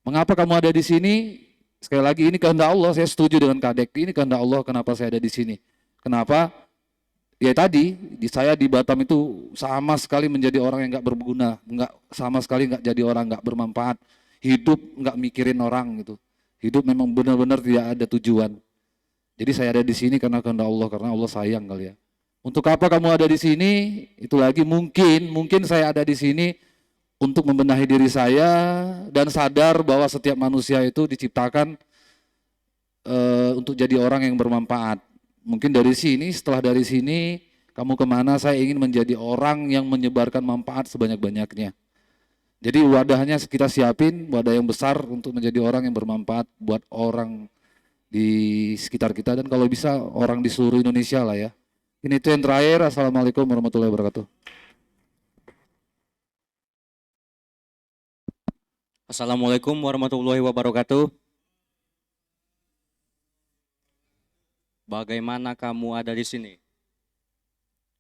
Mengapa kamu ada di sini? Sekali lagi ini kehendak Allah, saya setuju dengan Kadek, ini kehendak Allah kenapa saya ada di sini. Kenapa? Ya tadi, saya di Batam itu sama sekali menjadi orang yang nggak berguna, sama sekali nggak jadi orang nggak bermanfaat, hidup nggak mikirin orang gitu. Hidup memang benar-benar tidak ada tujuan. Jadi saya ada di sini karena kehendak Allah, karena Allah sayang kali ya. Untuk apa kamu ada di sini? Itu lagi mungkin saya ada di sini untuk membenahi diri saya dan sadar bahwa setiap manusia itu diciptakan untuk jadi orang yang bermanfaat. Mungkin dari sini, setelah dari sini kamu kemana, saya ingin menjadi orang yang menyebarkan manfaat sebanyak-banyaknya. Jadi wadahnya kita siapin, wadah yang besar untuk menjadi orang yang bermanfaat buat orang di sekitar kita dan kalau bisa orang di seluruh Indonesia lah ya. Ini itu yang terakhir. Assalamualaikum warahmatullahi wabarakatuh. Assalamualaikum warahmatullahi wabarakatuh. Bagaimana kamu ada di sini?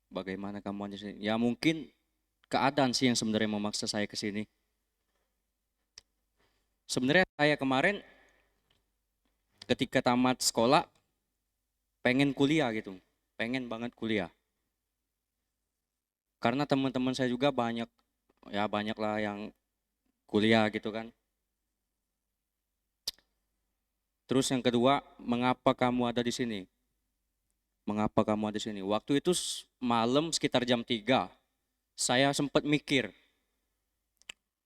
Bagaimana kamu ada di sini? Ya mungkin keadaan sih yang sebenarnya memaksa saya ke sini. Sebenarnya saya kemarin ketika tamat sekolah pengen kuliah gitu. Pengen banget kuliah. Karena teman-teman saya juga banyak lah yang kuliah gitu kan. Terus yang kedua, mengapa kamu ada di sini? Mengapa kamu ada di sini? Waktu itu malam sekitar jam 3, saya sempat mikir,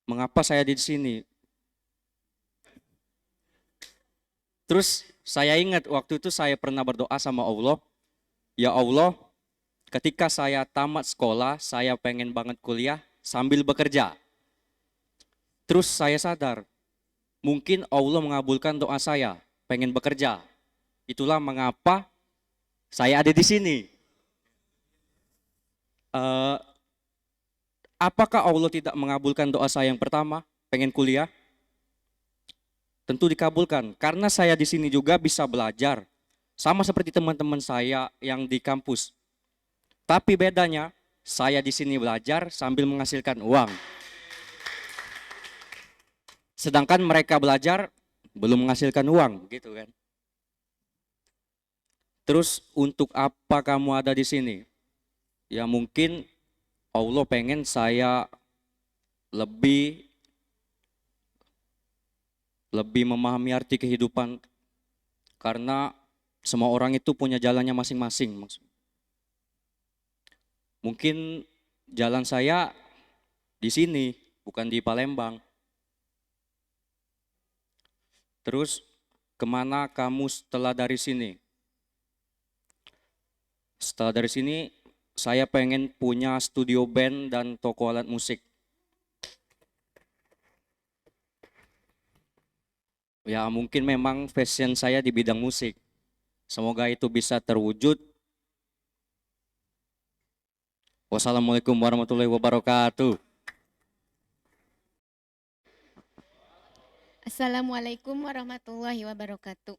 mengapa saya di sini? Terus saya ingat waktu itu saya pernah berdoa sama Allah, ya Allah, ketika saya tamat sekolah, saya pengen banget kuliah sambil bekerja. Terus saya sadar, mungkin Allah mengabulkan doa saya, pengen bekerja. Itulah mengapa saya ada di sini. Apakah Allah tidak mengabulkan doa saya yang pertama, pengen kuliah? Tentu dikabulkan, karena saya di sini juga bisa belajar. Sama seperti teman-teman saya yang di kampus. Tapi bedanya, saya di sini belajar sambil menghasilkan uang. Sedangkan mereka belajar belum menghasilkan uang, gitu kan. Terus untuk apa kamu ada di sini? Ya mungkin Allah pengen saya lebih memahami arti kehidupan, karena semua orang itu punya jalannya masing-masing. Mungkin jalan saya di sini, bukan di Palembang. Terus kemana kamu setelah dari sini? Setelah dari sini, saya pengen punya studio band dan toko alat musik. Ya mungkin memang passion saya di bidang musik. Semoga itu bisa terwujud. Wassalamualaikum warahmatullahi wabarakatuh. Assalamualaikum warahmatullahi wabarakatuh.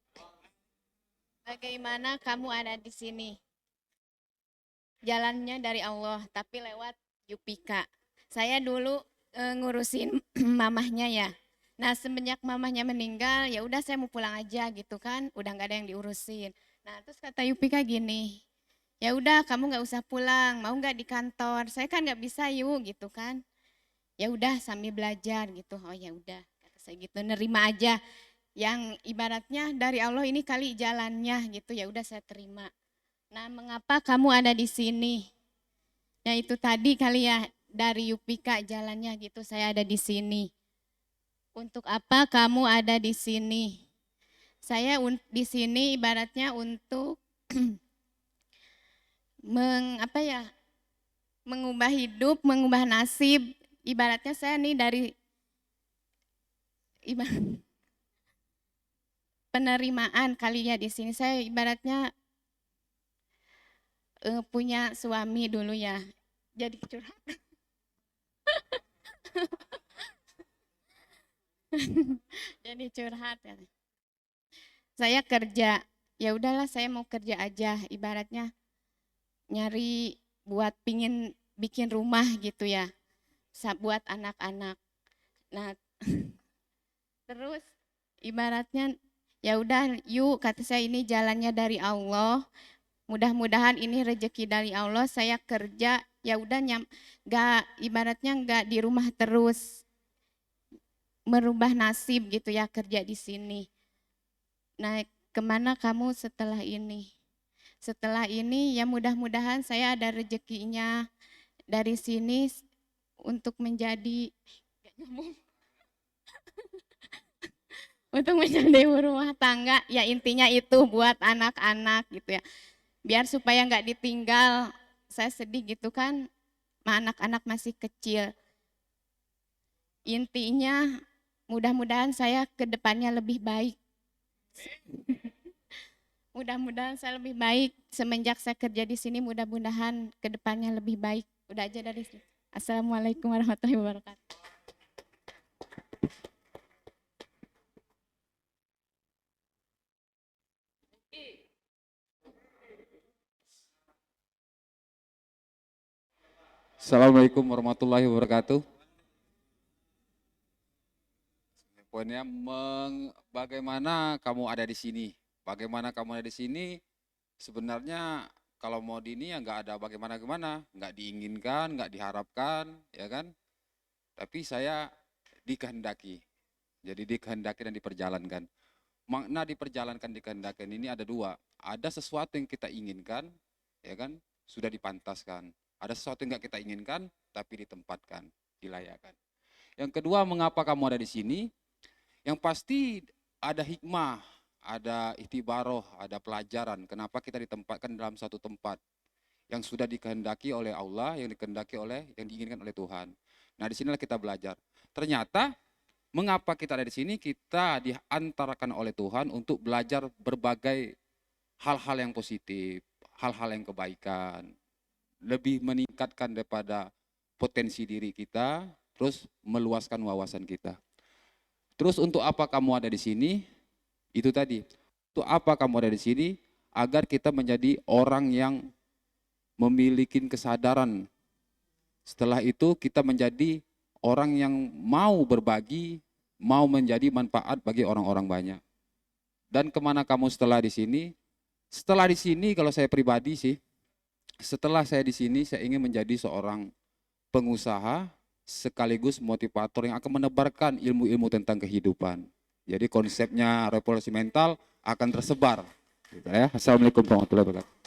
Bagaimana kamu ada di sini? Jalannya dari Allah, tapi lewat Yupika. Saya dulu ngurusin mamahnya ya. Nah semenjak mamahnya meninggal, ya udah saya mau pulang aja gitu kan, udah nggak ada yang diurusin. Nah terus kata Yupika gini, ya udah kamu nggak usah pulang, mau nggak di kantor? Saya kan nggak bisa yuk gitu kan. ya udah sambil belajar gitu. Oh ya udah, kata saya gitu, nerima aja. Yang ibaratnya dari Allah ini kali jalannya gitu, ya udah saya terima. Nah, mengapa kamu ada di sini? Ya itu tadi kali ya, dari Yupika jalannya gitu, saya ada di sini. Untuk apa kamu ada di sini? Saya di sini ibaratnya untuk mengubah hidup, mengubah nasib. Ibaratnya saya nih dari penerimaan kali ya di sini. Saya ibaratnya punya suami dulu ya. Jadi curhat. Jadi curhat ya. Saya kerja, ya udahlah saya mau kerja aja, ibaratnya nyari buat pingin bikin rumah gitu ya, buat anak-anak. Nah, terus ibaratnya ya udah yuk, kata saya, ini jalannya dari Allah. Mudah-mudahan ini rezeki dari Allah. Saya kerja, ya udah ibaratnya nggak di rumah terus, merubah nasib gitu ya, kerja di sini. Nah, kemana kamu setelah ini? Setelah ini ya mudah-mudahan saya ada rezekinya dari sini untuk menjadi untuk menjadi rumah tangga. Ya intinya itu buat anak-anak gitu ya. Biar supaya nggak ditinggal. Saya sedih gitu kan, anak-anak masih kecil. Intinya mudah-mudahan saya ke depannya lebih baik. Mudah-mudahan saya lebih baik semenjak saya kerja di sini, mudah-mudahan ke depannya lebih baik. Udah aja dari sini. Assalamualaikum warahmatullahi wabarakatuh. Assalamualaikum warahmatullahi wabarakatuh. Poinnya bagaimana kamu ada di sini? Bagaimana kamu ada di sini? Sebenarnya kalau mau di ini ya nggak ada bagaimana-gimana, nggak diinginkan, nggak diharapkan, ya kan? Tapi saya dikehendaki. Jadi dikehendaki dan diperjalankan. Makna diperjalankan, dikehendaki ini ada dua. Ada sesuatu yang kita inginkan, ya kan? Sudah dipantaskan. Ada sesuatu yang nggak kita inginkan, tapi ditempatkan, dilayakkan. Yang kedua, mengapa kamu ada di sini? Yang pasti ada hikmah, ada ihtibaroh, ada pelajaran. Kenapa kita ditempatkan dalam satu tempat yang sudah dikehendaki oleh Allah, yang diinginkan oleh Tuhan. Nah, disinilah kita belajar. Ternyata, mengapa kita ada di sini? Kita diantarakan oleh Tuhan untuk belajar berbagai hal-hal yang positif, hal-hal yang kebaikan, lebih meningkatkan daripada potensi diri kita, terus meluaskan wawasan kita. Terus untuk apa kamu ada di sini? Itu tadi. Untuk apa kamu ada di sini? Agar kita menjadi orang yang memiliki kesadaran. Setelah itu kita menjadi orang yang mau berbagi, mau menjadi manfaat bagi orang-orang banyak. Dan kemana kamu setelah di sini? Setelah di sini, kalau saya pribadi sih, setelah saya di sini, saya ingin menjadi seorang pengusaha sekaligus motivator yang akan menebarkan ilmu-ilmu tentang kehidupan. Jadi konsepnya revolusi mental akan tersebar. Gitu ya. Assalamualaikum warahmatullahi wabarakatuh.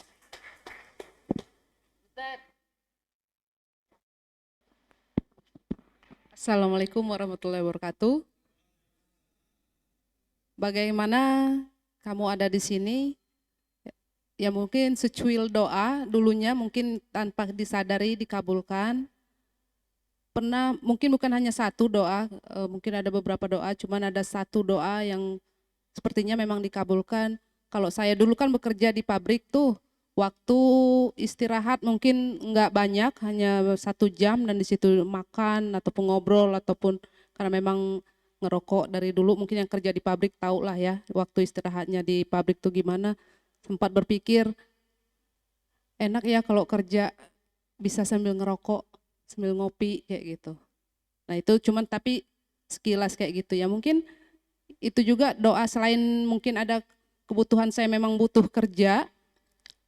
Assalamualaikum warahmatullahi wabarakatuh. Bagaimana kamu ada di sini? Ya mungkin secuil doa dulunya mungkin tanpa disadari dikabulkan. Pernah mungkin bukan hanya satu doa, mungkin ada beberapa doa, cuman ada satu doa yang sepertinya memang dikabulkan. Kalau saya dulu kan bekerja di pabrik tuh, waktu istirahat mungkin nggak banyak, hanya 1 jam, dan di situ makan ataupun ngobrol ataupun karena memang ngerokok dari dulu, mungkin yang kerja di pabrik tahu lah ya, waktu istirahatnya di pabrik tuh gimana. Sempat berpikir enak ya kalau kerja bisa sambil ngerokok, sambil ngopi kayak gitu. Nah itu cuman tapi sekilas kayak gitu ya. Mungkin itu juga doa, selain mungkin ada kebutuhan saya memang butuh kerja,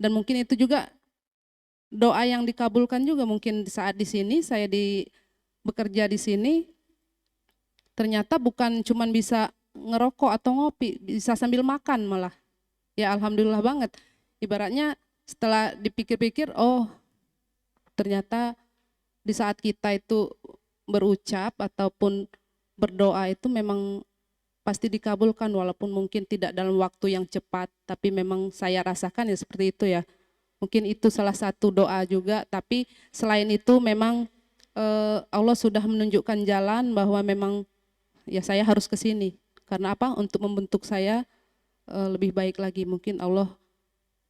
dan mungkin itu juga doa yang dikabulkan juga mungkin saat di sini saya bekerja di sini ternyata bukan cuman bisa ngerokok atau ngopi, bisa sambil makan malah. Ya alhamdulillah banget. Ibaratnya setelah dipikir-pikir, oh ternyata di saat kita itu berucap ataupun berdoa itu memang pasti dikabulkan, walaupun mungkin tidak dalam waktu yang cepat, tapi memang saya rasakan ya seperti itu ya. Mungkin itu salah satu doa juga, tapi selain itu memang Allah sudah menunjukkan jalan bahwa memang ya saya harus ke sini. Karena apa? Untuk membentuk saya lebih baik lagi. Mungkin Allah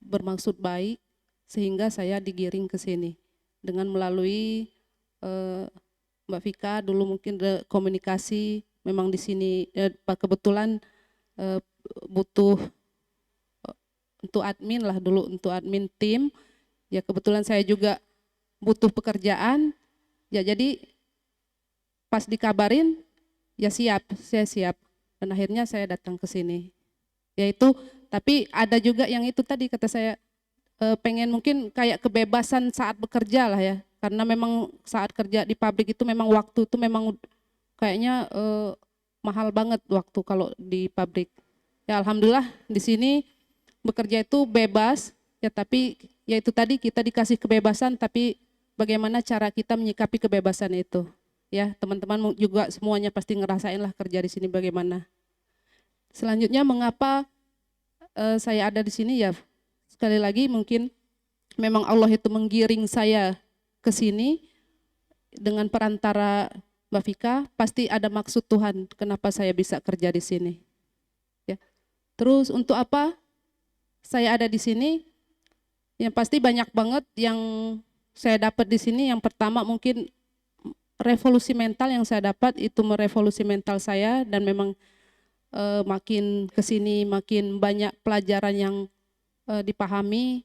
bermaksud baik sehingga saya digiring ke sini dengan melalui Mbak Vika dulu mungkin komunikasi memang di sini kebetulan butuh untuk admin lah dulu, untuk admin tim ya, kebetulan saya juga butuh pekerjaan ya, jadi pas dikabarin ya siap, saya siap dan akhirnya saya datang ke sini. Yaitu tapi ada juga yang itu tadi kata saya pengen mungkin kayak kebebasan saat bekerja lah ya, karena memang saat kerja di pabrik itu memang waktu itu memang kayaknya mahal banget waktu kalau di pabrik. Ya alhamdulillah di sini bekerja itu bebas ya, tapi ya itu tadi kita dikasih kebebasan, tapi bagaimana cara kita menyikapi kebebasan itu. Ya teman-teman juga semuanya pasti ngerasain lah kerja di sini bagaimana. Selanjutnya mengapa saya ada di sini ya, sekali lagi mungkin memang Allah itu menggiring saya ke sini dengan perantara Mbak Vika, pasti ada maksud Tuhan kenapa saya bisa kerja di sini. Ya. Terus untuk apa saya ada di sini? Yang pasti banyak banget yang saya dapat di sini. Yang pertama mungkin revolusi mental yang saya dapat itu merevolusi mental saya, dan memang makin kesini makin banyak pelajaran yang dipahami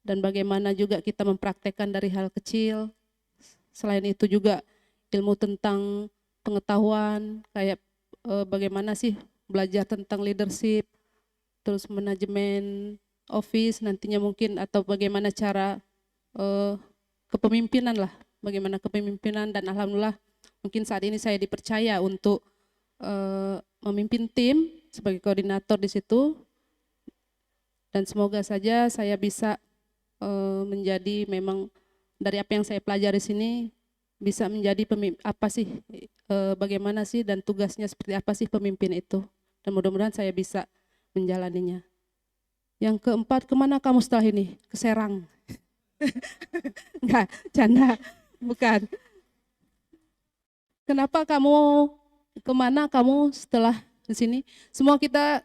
dan bagaimana juga kita mempraktekkan dari hal kecil. Selain itu juga ilmu tentang pengetahuan kayak bagaimana sih belajar tentang leadership, terus manajemen office nantinya mungkin, atau bagaimana cara kepemimpinan lah, bagaimana kepemimpinan. Dan alhamdulillah mungkin saat ini saya dipercaya untuk memimpin tim sebagai koordinator di situ, dan semoga saja saya bisa menjadi memang dari apa yang saya pelajari di sini bisa menjadi apa sih bagaimana sih dan tugasnya seperti apa sih pemimpin itu, dan mudah-mudahan saya bisa menjalaninya. Yang keempat, kemana kamu setelah ini? Ke Serang. Enggak, canda, bukan. Kenapa kamu, kemana kamu setelah di sini? Semua kita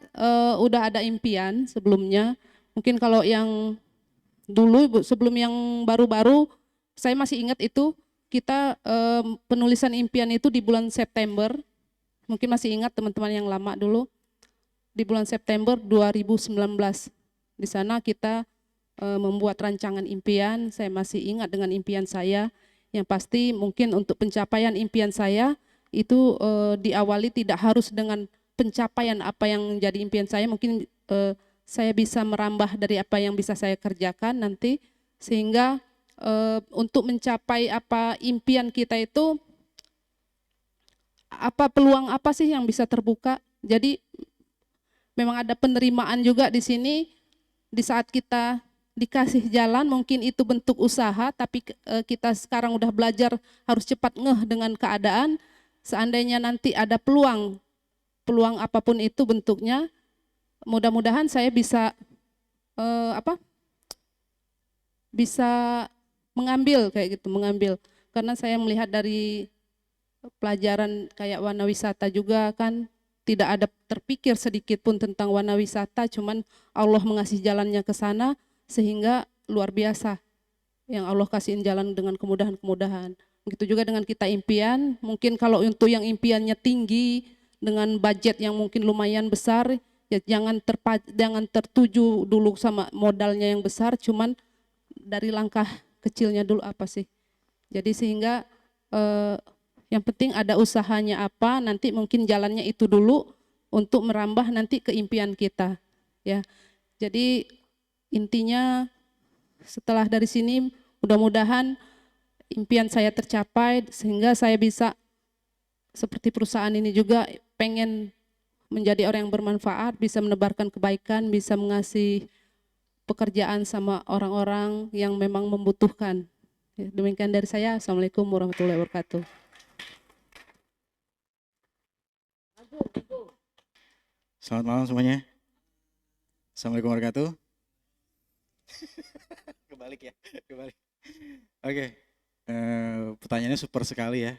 udah ada impian sebelumnya. Mungkin kalau yang dulu sebelum yang baru-baru, saya masih ingat itu kita penulisan impian itu di bulan September. Mungkin masih ingat teman-teman yang lama dulu. Di bulan September 2019. Di sana kita membuat rancangan impian. Saya masih ingat dengan impian saya. Yang pasti mungkin untuk pencapaian impian saya itu diawali tidak harus dengan pencapaian apa yang jadi impian saya. Mungkin saya bisa merambah dari apa yang bisa saya kerjakan nanti, sehingga untuk mencapai apa impian kita itu, apa peluang apa sih yang bisa terbuka. Jadi memang ada penerimaan juga di sini. Di saat kita dikasih jalan, mungkin itu bentuk usaha, tapi kita sekarang udah belajar harus cepat ngeh dengan keadaan. Seandainya nanti ada peluang apapun itu bentuknya, mudah-mudahan saya bisa bisa mengambil kayak gitu, mengambil. Karena saya melihat dari pelajaran kayak warna wisata juga kan, tidak ada terpikir sedikit pun tentang warna wisata, cuman Allah mengasih jalannya ke sana sehingga luar biasa yang Allah kasihin jalan dengan kemudahan-kemudahan. Begitu juga dengan kita impian, mungkin kalau untuk yang impiannya tinggi dengan budget yang mungkin lumayan besar, ya jangan tertuju dulu sama modalnya yang besar, cuman dari langkah kecilnya dulu apa sih. Jadi sehingga yang penting ada usahanya apa, nanti mungkin jalannya itu dulu untuk merambah nanti ke impian kita. Ya, jadi intinya setelah dari sini mudah-mudahan impian saya tercapai sehingga saya bisa seperti perusahaan ini juga pengen menjadi orang yang bermanfaat, bisa menebarkan kebaikan, bisa mengasih pekerjaan sama orang-orang yang memang membutuhkan. Ya, demikian dari saya. Assalamualaikum warahmatullahi wabarakatuh. Selamat malam semuanya. Assalamualaikum warahmatullahi wabarakatuh. Kebalik ya, kebalik. Oke, pertanyaannya super sekali ya.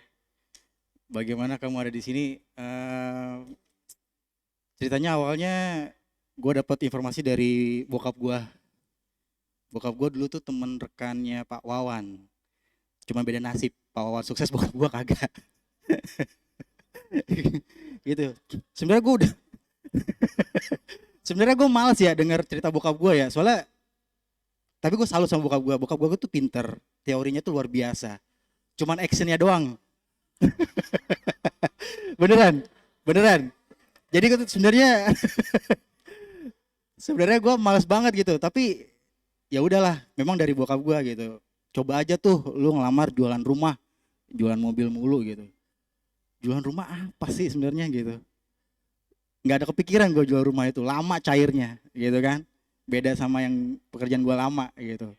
Bagaimana kamu ada di sini? Ceritanya awalnya gue dapat informasi dari bokap gue. Bokap gue dulu tuh temen rekannya Pak Wawan. Cuma beda nasib. Pak Wawan sukses, bokap gue kagak. Gitu. Sebenarnya gue udah sebenarnya gue males ya dengar cerita bokap gue ya. Soalnya tapi gue salut sama bokap gue. Bokap gue tuh pinter. Teorinya tuh luar biasa. Cuman actionnya doang. Beneran. Beneran. Jadi gue tuh sebenarnya sebenarnya gue males banget gitu. Tapi ya udahlah, memang dari bokap gue gitu. Coba aja tuh lu ngelamar jualan rumah, jualan mobil mulu gitu. Jualan rumah apa sih sebenarnya gitu. Nggak ada kepikiran gue jual rumah itu, lama cairnya gitu kan. Beda sama yang pekerjaan gue lama gitu.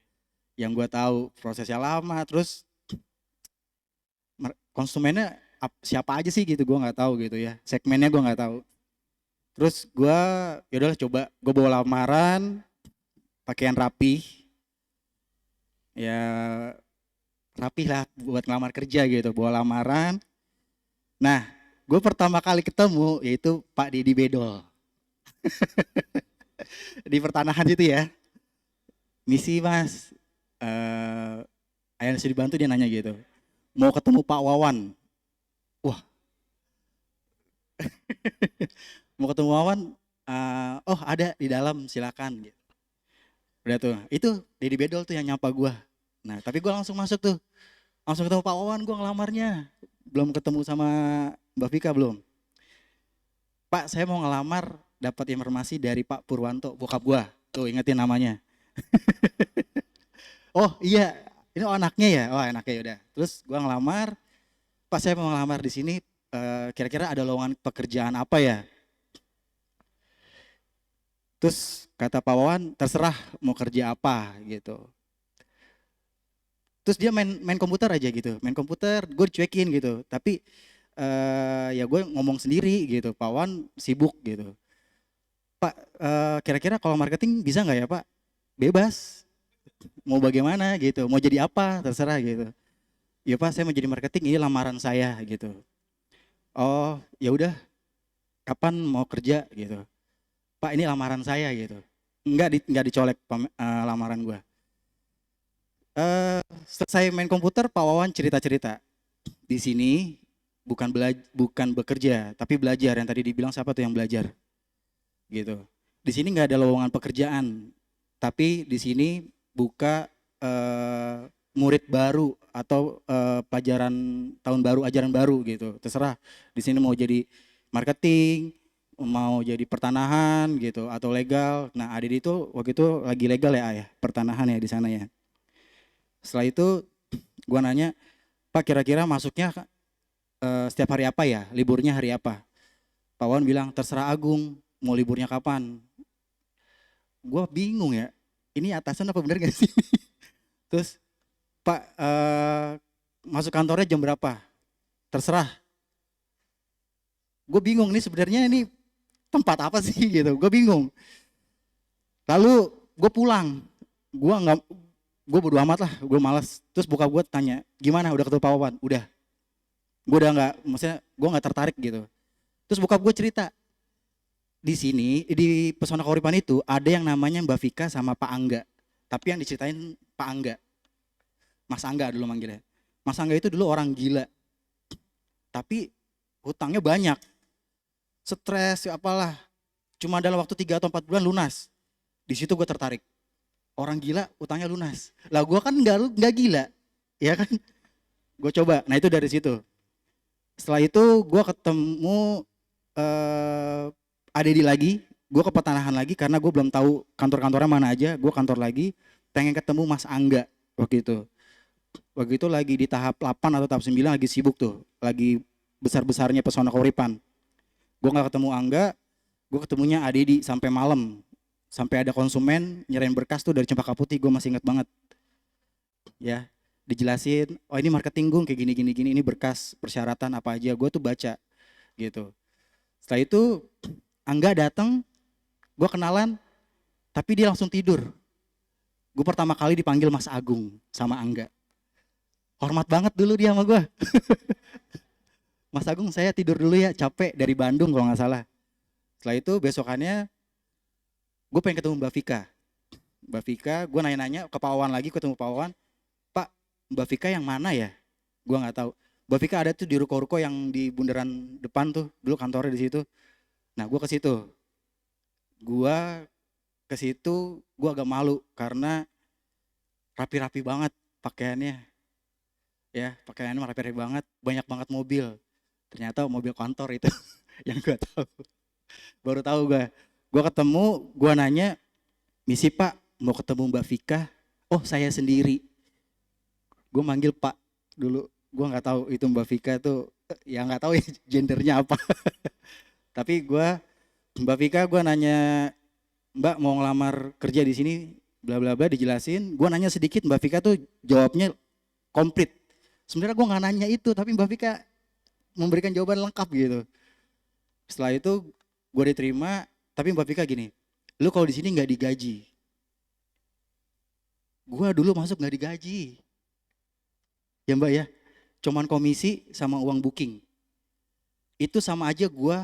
Yang gue tahu prosesnya lama, terus konsumennya siapa aja sih gitu, gue nggak tahu gitu ya. Segmennya gue nggak tahu. Terus gue yaudahlah coba, gue bawa lamaran, pakaian rapi, ya rapi lah buat ngelamar kerja gitu, bawa lamaran. Nah, gue pertama kali ketemu yaitu Pak Didi Bedol. Di pertanahan itu ya. Misi mas, ayah bisa dibantu, dia nanya gitu. Mau ketemu Pak Wawan. Wah. Mau ketemu Wawan, oh ada di dalam, silakan. Udah tuh, itu Didi Bedol tuh yang nyapa gue. Nah tapi gue langsung masuk tuh, langsung ketemu Pak Wawan, gue ngelamarnya. Belum ketemu sama Mbak Vika belum. Pak saya mau ngelamar, dapat informasi dari Pak Purwanto, bokap gue. Tuh ingetin namanya. Oh iya, ini anaknya ya, oh anaknya udah. Terus gue ngelamar, Pak saya mau ngelamar di sini, kira-kira ada lowongan pekerjaan apa ya? Terus kata Pak Wawan, terserah mau kerja apa gitu. Terus dia main komputer aja gitu, main komputer, gue dicuekin gitu. Tapi ya gue ngomong sendiri gitu, Pak Wawan sibuk gitu. Pak kira-kira kalau marketing bisa nggak ya Pak? Bebas, mau bagaimana gitu, mau jadi apa terserah gitu. Ya Pak saya mau jadi marketing, ini lamaran saya gitu. Oh ya udah, kapan mau kerja gitu. Pak ini lamaran saya gitu. Enggak dicolek lamaran gue. Selesai main komputer, Pak Wawan cerita-cerita. Di sini bukan bekerja, tapi belajar. Yang tadi dibilang siapa tuh yang belajar? Gitu. Di sini nggak ada lowongan pekerjaan, tapi di sini buka murid baru atau pelajaran tahun baru, ajaran baru gitu. Terserah. Di sini mau jadi marketing, mau jadi pertanahan gitu atau legal. Nah Adit itu waktu itu lagi legal ya pertanahan ya di sana ya. Setelah itu gua nanya, Pak kira-kira masuknya setiap hari apa ya, liburnya hari apa? Pak Wawan bilang terserah Agung, mau liburnya kapan? Gua bingung ya, ini atasan apa bener gak sih? Terus Pak masuk kantornya jam berapa? Terserah. Gue bingung nih sebenarnya ini tempat apa sih gitu, gue bingung. Lalu gue pulang, gue bodo amat lah, gue malas. Terus bokap gue tanya, gimana udah ketemu Pak Wawan? Udah, gue udah nggak, maksudnya gue nggak tertarik gitu. Terus bokap gue cerita, di sini di Pesona Kauripan itu ada yang namanya Mbak Vika sama Pak Angga. Tapi yang diceritain Pak Angga, Mas Angga dulu manggilnya. Mas Angga itu dulu orang gila, tapi hutangnya banyak. Stres apalah, cuma dalam waktu 3 atau 4 bulan lunas. Di situ gue tertarik. Orang gila utangnya lunas. Lah gue kan nggak gila, ya kan? Gue coba. Nah itu dari situ. Setelah itu gue ketemu Adedi lagi. Gue ke pertanahan lagi karena gue belum tahu kantor-kantornya mana aja. Gue kantor lagi, pengen ketemu Mas Angga waktu itu. Waktu itu lagi di tahap 8 atau tahap 9 lagi sibuk tuh, lagi besar-besarnya Pesona Kauripan. Gue nggak ketemu Angga, gue ketemunya Adedi sampai malam. Sampai ada konsumen nyerahin berkas tuh dari Cempaka Putih, gue masih inget banget. Ya, dijelasin, oh ini marketing Gung kayak gini, ini berkas persyaratan apa aja, gue tuh baca gitu. Setelah itu Angga datang, gue kenalan, tapi dia langsung tidur. Gue pertama kali dipanggil Mas Agung sama Angga. Hormat banget dulu dia sama gue. Mas Agung, saya tidur dulu ya, capek dari Bandung kalau nggak salah. Setelah itu besokannya gue pengen ketemu Mbak Vika. Mbak Vika, gue nanya-nanya ke Pak Wawan lagi, ketemu Pak Wawan. Pak, Mbak Vika yang mana ya? Gue nggak tahu. Mbak Vika ada tuh di ruko-ruko yang di bundaran depan tuh, dulu kantornya di situ. Nah, gue ke situ. Gue agak malu karena rapi-rapi banget pakaiannya. Ya, pakaiannya rapi-rapi banget, banyak banget mobil. Ternyata mobil kantor itu yang gue tahu. Baru tahu gue. Gue ketemu, gue nanya, misi Pak, mau ketemu Mbak Vika? Oh, saya sendiri. Gue manggil Pak dulu. Gue nggak tahu itu Mbak Vika tuh, ya nggak tahu ya gendernya apa. Tapi Mbak Vika, gue nanya, Mbak mau ngelamar kerja di sini, bla bla bla, dijelasin. Gue nanya sedikit, Mbak Vika tuh jawabnya komplit. Sebenarnya gue nggak nanya itu, tapi Mbak Vika memberikan jawaban lengkap gitu. Setelah itu gue diterima, tapi Mbak Vika gini, lu kalau di sini nggak digaji. Gue dulu masuk nggak digaji, ya Mbak ya, cuman komisi sama uang booking. Itu sama aja gue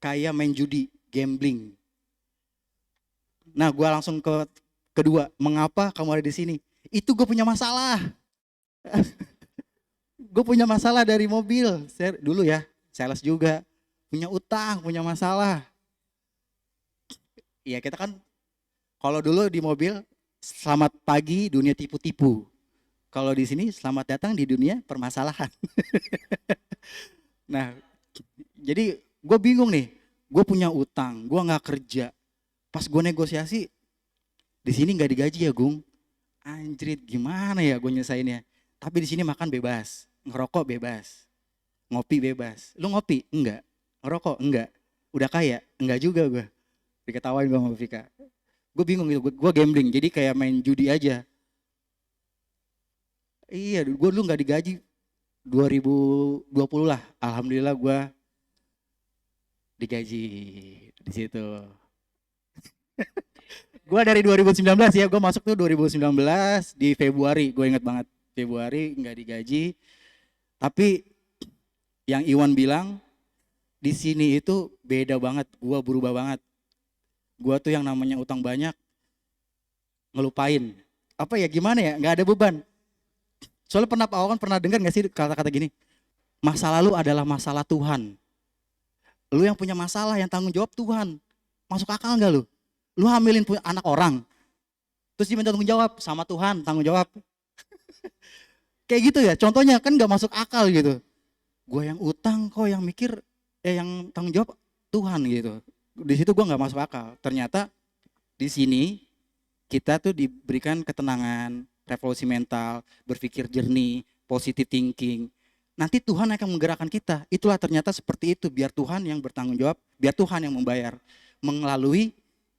kayak main judi, gambling. Nah, gue langsung ke kedua, mengapa kamu ada di sini? Itu gue punya masalah. Gue punya masalah dari mobil, dulu ya, sales juga, punya utang, punya masalah. Iya kita kan, kalau dulu di mobil, selamat pagi dunia tipu-tipu. Kalau di sini, selamat datang di dunia permasalahan. Nah, jadi gue bingung nih, gue punya utang, gue nggak kerja. Pas gue negosiasi, di sini nggak digaji ya Gung. Anjrit, gimana ya gue nyesainnya. Tapi di sini makan bebas, ngerokok bebas, ngopi bebas. Lu ngopi? Enggak. Ngerokok? Enggak. Udah kaya? Enggak juga gue. Diketawain gue sama Vika. Gue bingung gitu, gue gambling, jadi kayak main judi aja. Iya, gue dulu nggak digaji 2020 lah. Alhamdulillah gue digaji di situ. Gue dari 2019 ya, gue masuk tuh 2019 di Februari, gue inget banget. Februari nggak digaji. Tapi yang Iwan bilang di sini itu beda banget, gue berubah banget. Gue tuh yang namanya utang banyak ngelupain. Apa ya gimana ya, nggak ada beban. Soalnya Pak Wawan pernah dengar gak sih kata-kata gini, masa lalu adalah masalah Tuhan. Lu yang punya masalah, yang tanggung jawab Tuhan. Masuk akal gak lu? Lu hamilin anak orang, terus diminta tanggung jawab sama Tuhan, tanggung jawab. Kayak gitu ya, contohnya kan gak masuk akal gitu. Gue yang utang kok yang mikir, yang tanggung jawab Tuhan gitu. Di situ gue gak masuk akal. Ternyata di sini kita tuh diberikan ketenangan, revolusi mental, berpikir jernih, positive thinking. Nanti Tuhan akan menggerakkan kita. Itulah ternyata seperti itu, biar Tuhan yang bertanggung jawab, biar Tuhan yang membayar melalui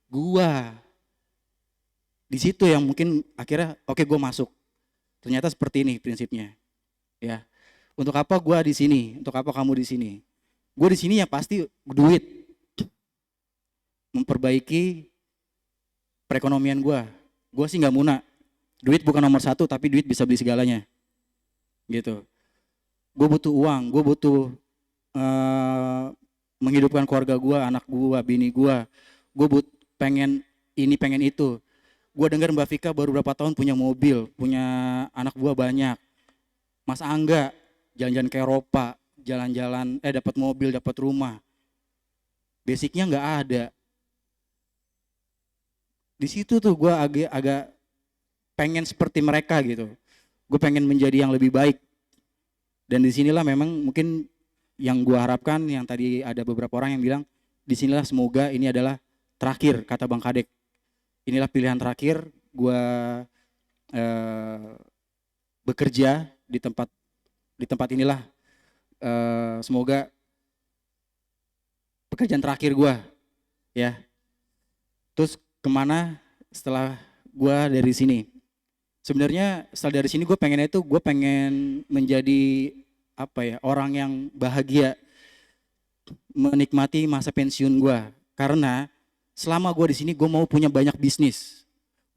gua. Di situ yang mungkin akhirnya oke, gua masuk. Ternyata seperti ini prinsipnya. Ya. Untuk apa gua di sini? Untuk apa kamu di sini? Gua di sini ya pasti duit. Memperbaiki perekonomian gua. Gua sih nggak muna. Duit bukan nomor satu, tapi duit bisa beli segalanya. Gitu. Gue butuh uang, gue butuh menghidupkan keluarga gue, anak gue, bini gue. Gue pengen ini, pengen itu. Gue dengar Mbak Vika baru berapa tahun punya mobil, punya anak gue banyak. Mas Angga jalan-jalan ke Eropa, jalan-jalan, dapat mobil, dapat rumah. Basicnya nggak ada. Di situ tuh gue agak pengen seperti mereka gitu. Gue pengen menjadi yang lebih baik. Dan disinilah memang mungkin yang gue harapkan, yang tadi ada beberapa orang yang bilang, disinilah semoga ini adalah terakhir, kata Bang Kadek. Inilah pilihan terakhir, gue bekerja di tempat inilah. Semoga pekerjaan terakhir gue ya. Terus kemana setelah gue dari sini? Sebenarnya setelah dari sini gue pengen menjadi orang yang bahagia, menikmati masa pensiun gue. Karena selama gue di sini gue mau punya banyak bisnis.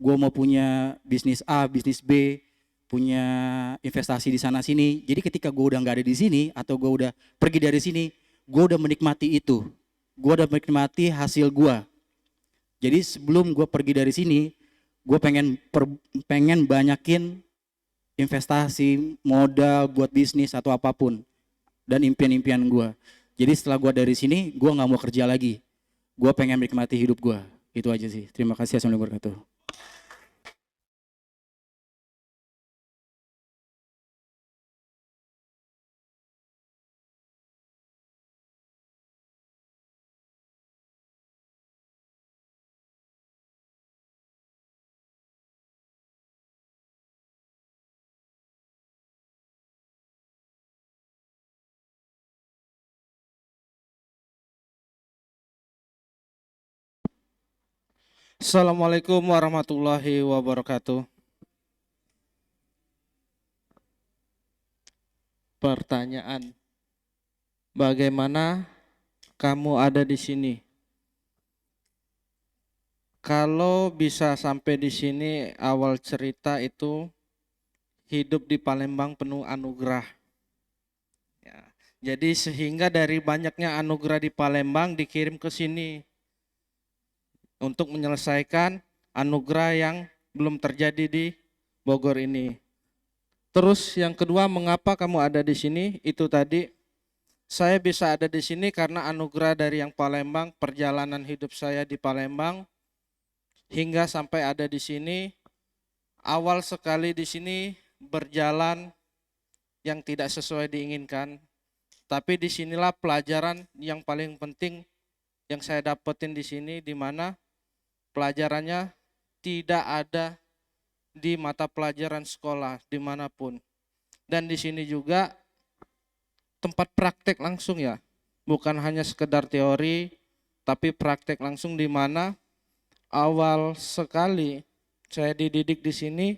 Gue mau punya bisnis A, bisnis B, punya investasi di sana sini. Jadi ketika gue udah nggak ada di sini atau gue udah pergi dari sini, gue udah menikmati itu. Gue udah menikmati hasil gue. Jadi sebelum gue pergi dari sini, gue pengen banyakin investasi, modal buat bisnis atau apapun dan impian-impian gue. Jadi setelah gue dari sini, gue nggak mau kerja lagi. Gue pengen menikmati hidup gue. Itu aja sih. Terima kasih. Assalamualaikum warahmatullahi wabarakatuh. Assalamualaikum warahmatullahi wabarakatuh. Pertanyaan, bagaimana kamu ada di sini? Kalau bisa sampai di sini, awal cerita itu hidup di Palembang penuh anugerah. Ya, jadi sehingga dari banyaknya anugerah di Palembang dikirim ke sini untuk menyelesaikan anugerah yang belum terjadi di Bogor ini. Terus yang kedua, mengapa kamu ada di sini? Itu tadi, saya bisa ada di sini karena anugerah dari yang Palembang, perjalanan hidup saya di Palembang hingga sampai ada di sini. Awal sekali di sini berjalan yang tidak sesuai diinginkan, tapi disinilah pelajaran yang paling penting yang saya dapetin di sini, di mana pelajarannya tidak ada di mata pelajaran sekolah dimanapun. Dan di sini juga tempat praktek langsung ya, bukan hanya sekedar teori, tapi praktek langsung, di mana awal sekali saya dididik di sini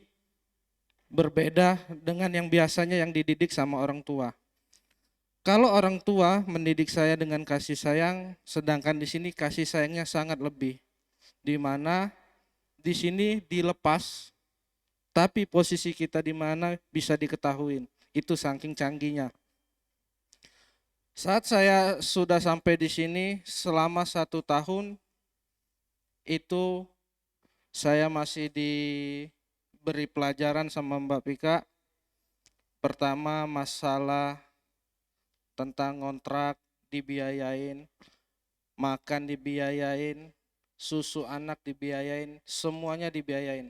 berbeda dengan yang biasanya yang dididik sama orang tua. Kalau orang tua mendidik saya dengan kasih sayang, sedangkan di sini kasih sayangnya sangat lebih, di mana di sini dilepas, tapi posisi kita di mana bisa diketahui. Itu saking canggihnya. Saat saya sudah sampai di sini selama 1 tahun, itu saya masih diberi pelajaran sama Mbak Pika. Pertama, masalah tentang kontrak dibiayain, makan dibiayain, susu anak dibiayain, semuanya dibiayain.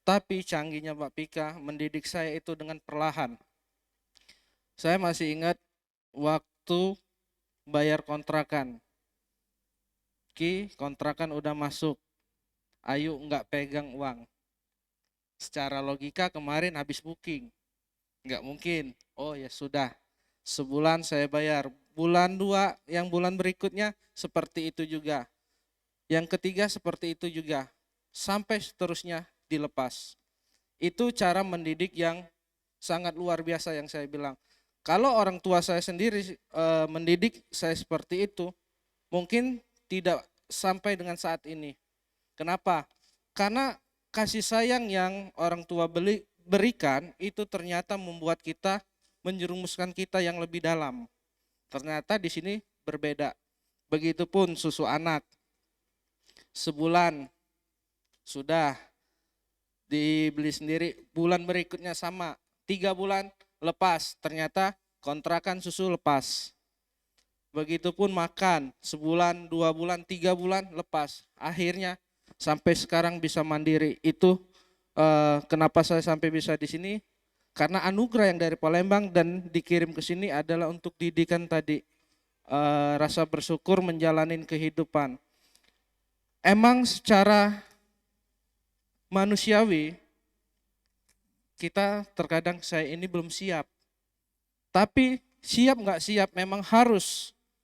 Tapi canggihnya Mbak Pika mendidik saya itu dengan perlahan. Saya masih ingat waktu bayar kontrakan. Ki, kontrakan udah masuk, Ayu nggak pegang uang. Secara logika kemarin habis booking, nggak mungkin. Oh ya sudah, sebulan saya bayar. Bulan 2, yang bulan berikutnya seperti itu juga. Yang ketiga seperti itu juga. Sampai seterusnya dilepas. Itu cara mendidik yang sangat luar biasa yang saya bilang. Kalau orang tua saya sendiri mendidik saya seperti itu, mungkin tidak sampai dengan saat ini. Kenapa? Karena kasih sayang yang orang tua berikan itu ternyata membuat kita, menjerumuskan kita yang lebih dalam. Ternyata di sini berbeda. Begitupun susu anak. Sebulan sudah dibeli sendiri, bulan berikutnya sama, 3 bulan lepas, ternyata kontrakan susu lepas. Begitupun makan, sebulan, 2 bulan, 3 bulan lepas. Akhirnya sampai sekarang bisa mandiri. Itu kenapa saya sampai bisa di sini? Karena anugerah yang dari Palembang dan dikirim ke sini adalah untuk didikan tadi, rasa bersyukur menjalani kehidupan. Emang secara manusiawi kita terkadang saya ini belum siap. Tapi siap nggak siap memang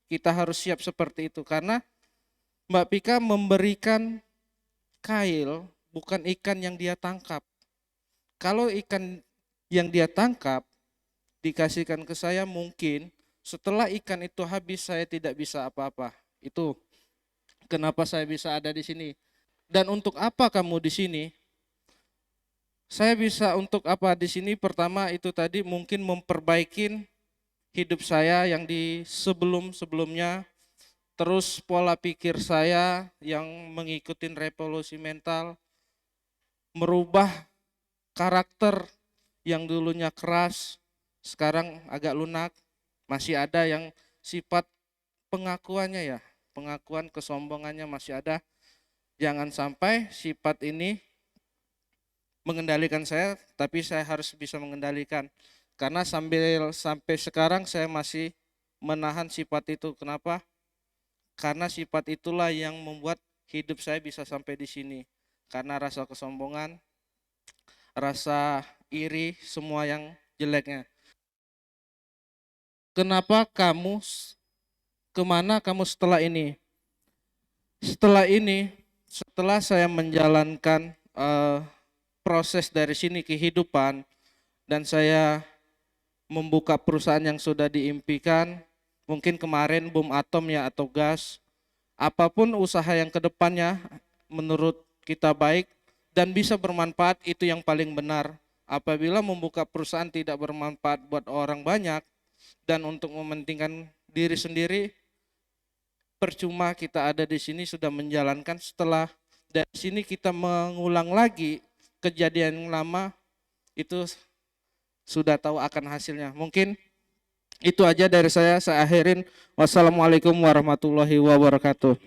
kita harus siap seperti itu. Karena Mbak Pika memberikan kail bukan ikan yang dia tangkap. Kalau ikan yang dia tangkap dikasihkan ke saya, mungkin setelah ikan itu habis saya tidak bisa apa-apa. Itu kenapa saya bisa ada di sini. Dan untuk apa kamu di sini? Saya bisa untuk apa di sini? Pertama itu tadi mungkin memperbaikin hidup saya yang di sebelum-sebelumnya. Terus pola pikir saya yang mengikuti revolusi mental, merubah karakter yang dulunya keras, sekarang agak lunak. Masih ada yang sifat pengakuannya ya, pengakuan kesombongannya masih ada. Jangan sampai sifat ini mengendalikan saya, tapi saya harus bisa mengendalikan. Karena sampai sekarang saya masih menahan sifat itu. Kenapa? Karena sifat itulah yang membuat hidup saya bisa sampai di sini. Karena rasa kesombongan, rasa iri, semua yang jeleknya. Kenapa kemana kamu setelah ini? Setelah saya menjalankan proses dari sini kehidupan, dan saya membuka perusahaan yang sudah diimpikan, mungkin kemarin bom atom ya atau gas, apapun usaha yang kedepannya menurut kita baik dan bisa bermanfaat, itu yang paling benar. Apabila membuka perusahaan tidak bermanfaat buat orang banyak dan untuk mementingkan diri sendiri, percuma kita ada di sini sudah menjalankan. Setelah dari sini kita mengulang lagi kejadian yang lama, itu sudah tahu akan hasilnya. Mungkin itu aja dari saya akhirin. Wassalamualaikum warahmatullahi wabarakatuh.